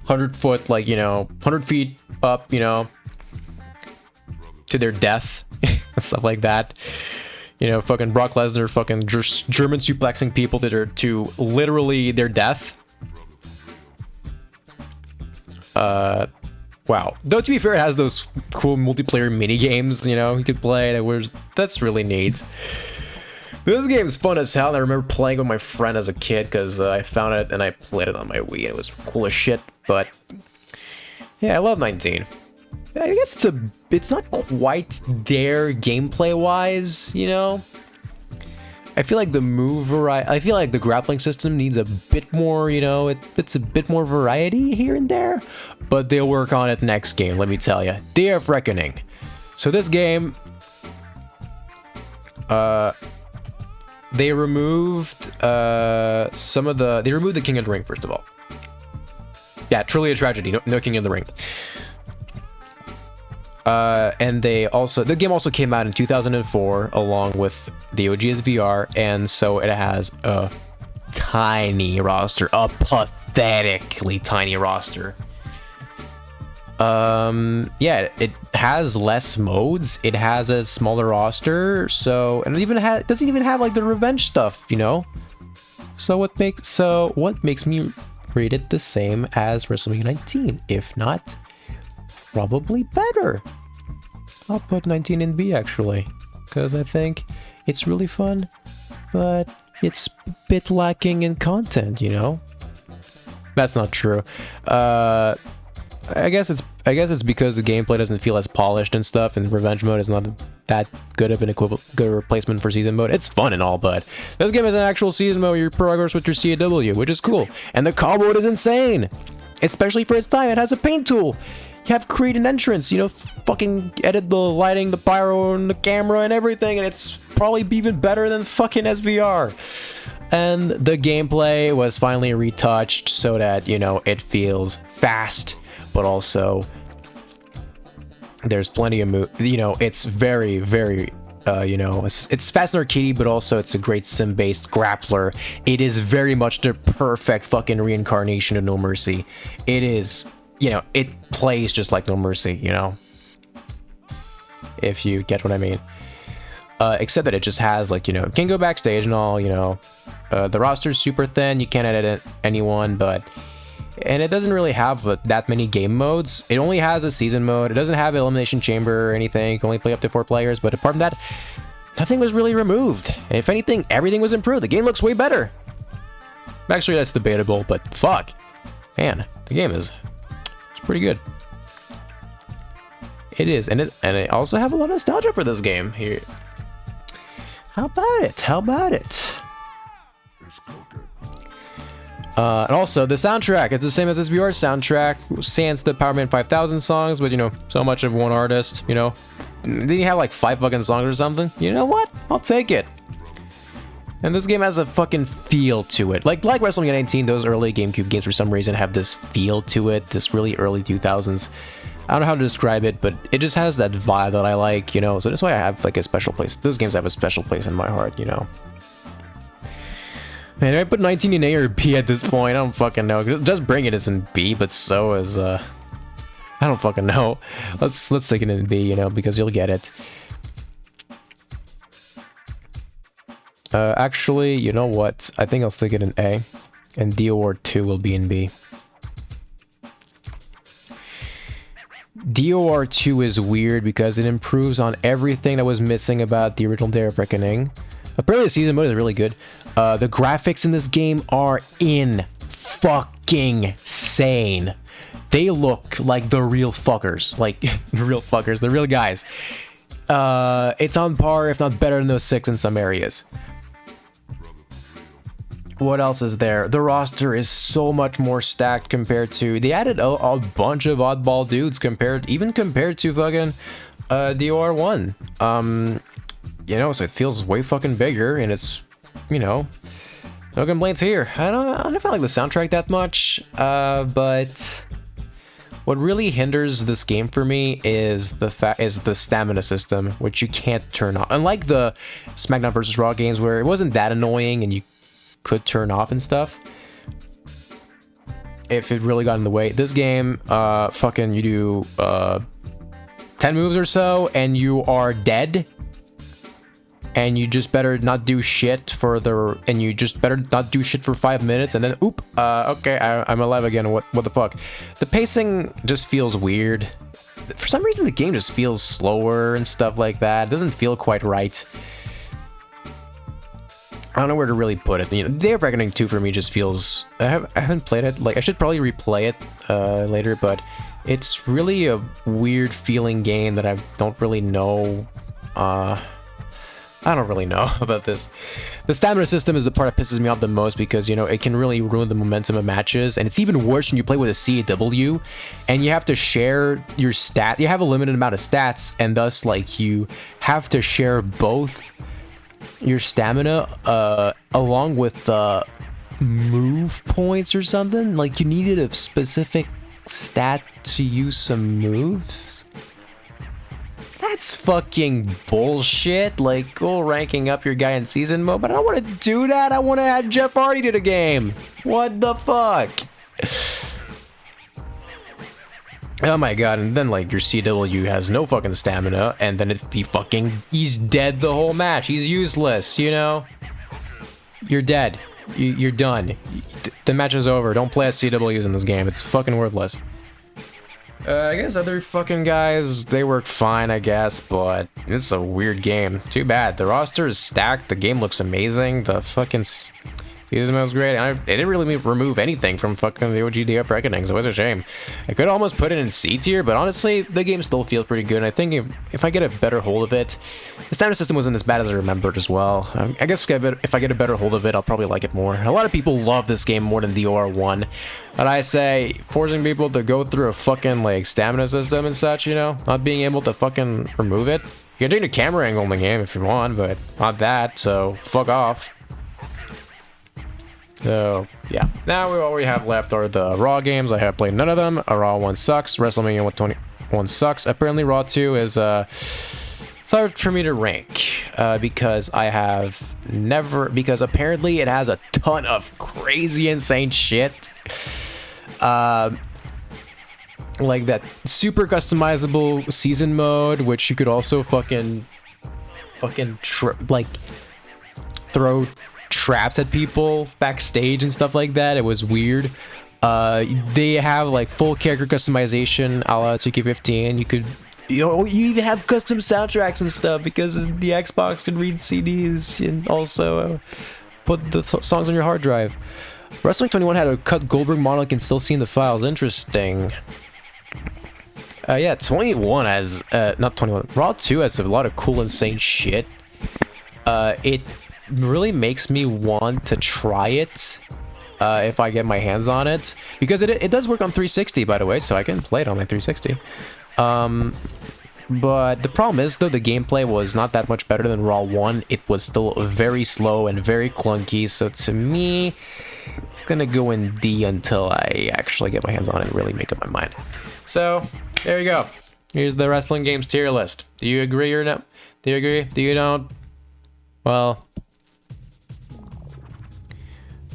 100 foot, like, you know, 100 feet up, you know, to their death and stuff like that. You know, fucking Brock Lesnar fucking German suplexing people to literally their death. Wow. Though, to be fair, it has those cool multiplayer mini games, you know, you could play. That's really neat. This game's fun as hell. I remember playing with my friend as a kid because I found it and I played it on my Wii and it was cool as shit. But yeah, I love 19. I guess it's not quite there gameplay wise, you know. I feel like I feel like the grappling system needs a bit more, you know, it's a bit more variety here and there, but they'll work on it next game, let me tell you. Day of Reckoning. So this game, they removed the King of the Ring, first of all. Yeah, truly a tragedy. No King of the Ring. And the game also came out in 2004 along with the OGS VR, and so it has a tiny roster, a pathetically tiny roster. Yeah, it has less modes, it has a smaller roster, so, and it doesn't even have like the revenge stuff, you know? So what makes me rate it the same as WrestleMania 19? If not, probably better. I'll put 19 in B actually, because I think it's really fun, but it's a bit lacking in content, you know? That's not true. I guess it's because the gameplay doesn't feel as polished and stuff, and revenge mode is not that good of an good replacement for season mode. It's fun and all, but this game has an actual season mode where you progress with your CAW, which is cool. And the call mode is insane, especially for its time. It has a paint tool. You have create an entrance, you know, fucking edit the lighting, the pyro, and the camera and everything, and it's probably even better than fucking SVR. And the gameplay was finally retouched so that, you know, it feels fast, but also there's plenty of you know, it's very, very, you know, it's fast and arcadey, but also it's a great sim-based grappler. It is very much the perfect fucking reincarnation of No Mercy. It is, you know, it plays just like No Mercy, you know, if you get what I mean. Except that it just has, like, you know, you can go backstage and all, you know, the roster's super thin, you can't edit anyone, and it doesn't really have that many game modes. It only has a season mode. It doesn't have an elimination chamber or anything. You can only play up to 4 players, but apart from that, nothing was really removed. And if anything, everything was improved. The game looks way better. Actually, that's debatable, but fuck. Man, the game it's pretty good. It is, and I also have a lot of nostalgia for this game here. How about it? How about it? And also, the soundtrack, it's the same as SVR soundtrack, sans the Power Man 5000 songs, but, you know, so much of one artist, you know. Didn't he have like 5 fucking songs or something? You know what? I'll take it. And this game has a fucking feel to it. Like WrestleMania 19, those early GameCube games for some reason have this feel to it, this really early 2000s. I don't know how to describe it, but it just has that vibe that I like, you know, so that's why I have like a special place. Those games have a special place in my heart, you know. Man, I put 19 in A or B at this point. I don't fucking know. Just Bring It is in B, but so is I don't fucking know. Let's take it in B, you know, because you'll get it. Actually, you know what? I think I'll stick it in A, and DOR 2 will be in B. DOR 2 is weird because it improves on everything that was missing about the original Day of Reckoning. Apparently the season mode is really good. The graphics in this game are fucking-sane. They look like the real fuckers. Like, the real fuckers, the real guys. It's on par, if not better than those 6 in some areas. What else is there? The roster is so much more stacked compared to... They added a bunch of oddball dudes even compared to fucking DOR1. You know, so it feels way fucking bigger, and it's, you know, no complaints here. I don't like the soundtrack that much, but what really hinders this game for me is the stamina system, which you can't turn off. Unlike the SmackDown vs. Raw games, where it wasn't that annoying and you could turn off and stuff, if it really got in the way. This game, fucking, you do 10 moves or so, and you are dead. And you just better not do shit for 5 minutes, and then okay, I'm alive again. What the fuck? The pacing just feels weird. For some reason the game just feels slower and stuff like that. It doesn't feel quite right. I don't know where to really put it. You know, Day of Reckoning 2 for me just feels... I haven't played it. Like, I should probably replay it later, but it's really a weird feeling game that I don't really know. I don't really know about this. The stamina system is the part that pisses me off the most because, you know, it can really ruin the momentum of matches. And it's even worse when you play with a CAW and you have to share your stat. You have a limited amount of stats, and thus, like, you have to share both your stamina along with move points or something. Like, you needed a specific stat to use some moves. that's fucking bullshit. Like, go ranking up your guy in season mode, but I don't want to do that. I want to add Jeff Hardy to the game. What the fuck? Oh my god, and then like your CW has no fucking stamina, and then he's dead the whole match. He's useless, you know? You're dead. You're done. The match is over. Don't play as CWs in this game. It's fucking worthless. I guess other fucking guys, they work fine, I guess, but it's a weird game. Too bad. The roster is stacked. The game looks amazing. The fucking season was great. It didn't really remove anything from fucking the OG DF Reckoning, so it's a shame. I could almost put it in C tier, but honestly, the game still feels pretty good. And I think if I get a better hold of it, the stamina system wasn't as bad as I remembered as well. I guess if I get a better hold of it, I'll probably like it more. A lot of people love this game more than the OR1. But I say, forcing people to go through a fucking, like, stamina system and such, you know? Not being able to fucking remove it. You can change the camera angle in the game if you want, but not that, so fuck off. So, yeah. Now all we have left are the Raw games. I have played none of them. Raw 1 sucks. WrestleMania 121 sucks. Apparently Raw 2 is, it's hard for me to rank, because because apparently it has a ton of crazy, insane shit. Like that super customizable season mode, which you could also fucking like throw traps at people backstage and stuff like that. It was weird. They have like full character customization a la 2K15. You even have custom soundtracks and stuff because the Xbox can read CDs and also put the songs on your hard drive. Wrestling 21 had a cut Goldberg model. I can still see in the files. Interesting. Yeah, 21 has not 21. Raw 2 has a lot of cool, insane shit. It really makes me want to try it if I get my hands on it, because it does work on 360, by the way, so I can play it on my 360. But the problem is, though, the gameplay was not that much better than Raw 1. It was still very slow and very clunky, so to me, it's gonna go in D until I actually get my hands on it and really make up my mind. So, there you go. Here's the wrestling games tier list. Do you agree or no? Do you agree? Do you don't? Well,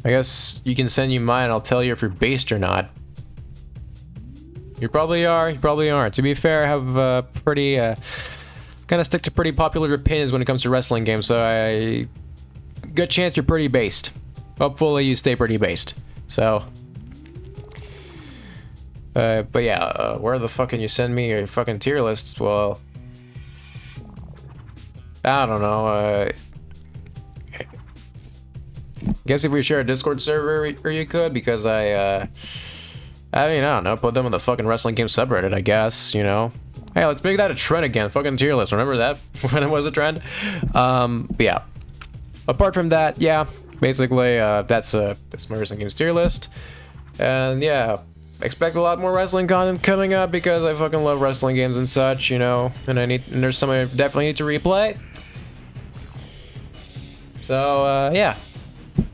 I guess you can send you mine. I'll tell you if you're based or not. You probably are. You probably aren't. To be fair, I have pretty kind of stick to pretty popular opinions when it comes to wrestling games. So good chance you're pretty based. Hopefully you stay pretty based. So, but yeah, where the fuck can you send me your fucking tier lists? Well, I don't know. Guess if we share a Discord server, or you could, because I mean, I don't know, put them in the fucking wrestling game subreddit, I guess, you know? Hey, let's make that a trend again, fucking tier list, remember that, when it was a trend? But yeah. Apart from that, yeah, basically, that's my wrestling games tier list. And yeah, expect a lot more wrestling content coming up, because I fucking love wrestling games and such, you know? And there's some I definitely need to replay. So, yeah.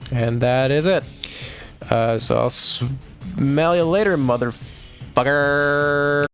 And that is it. So I'll smell you later, motherfucker.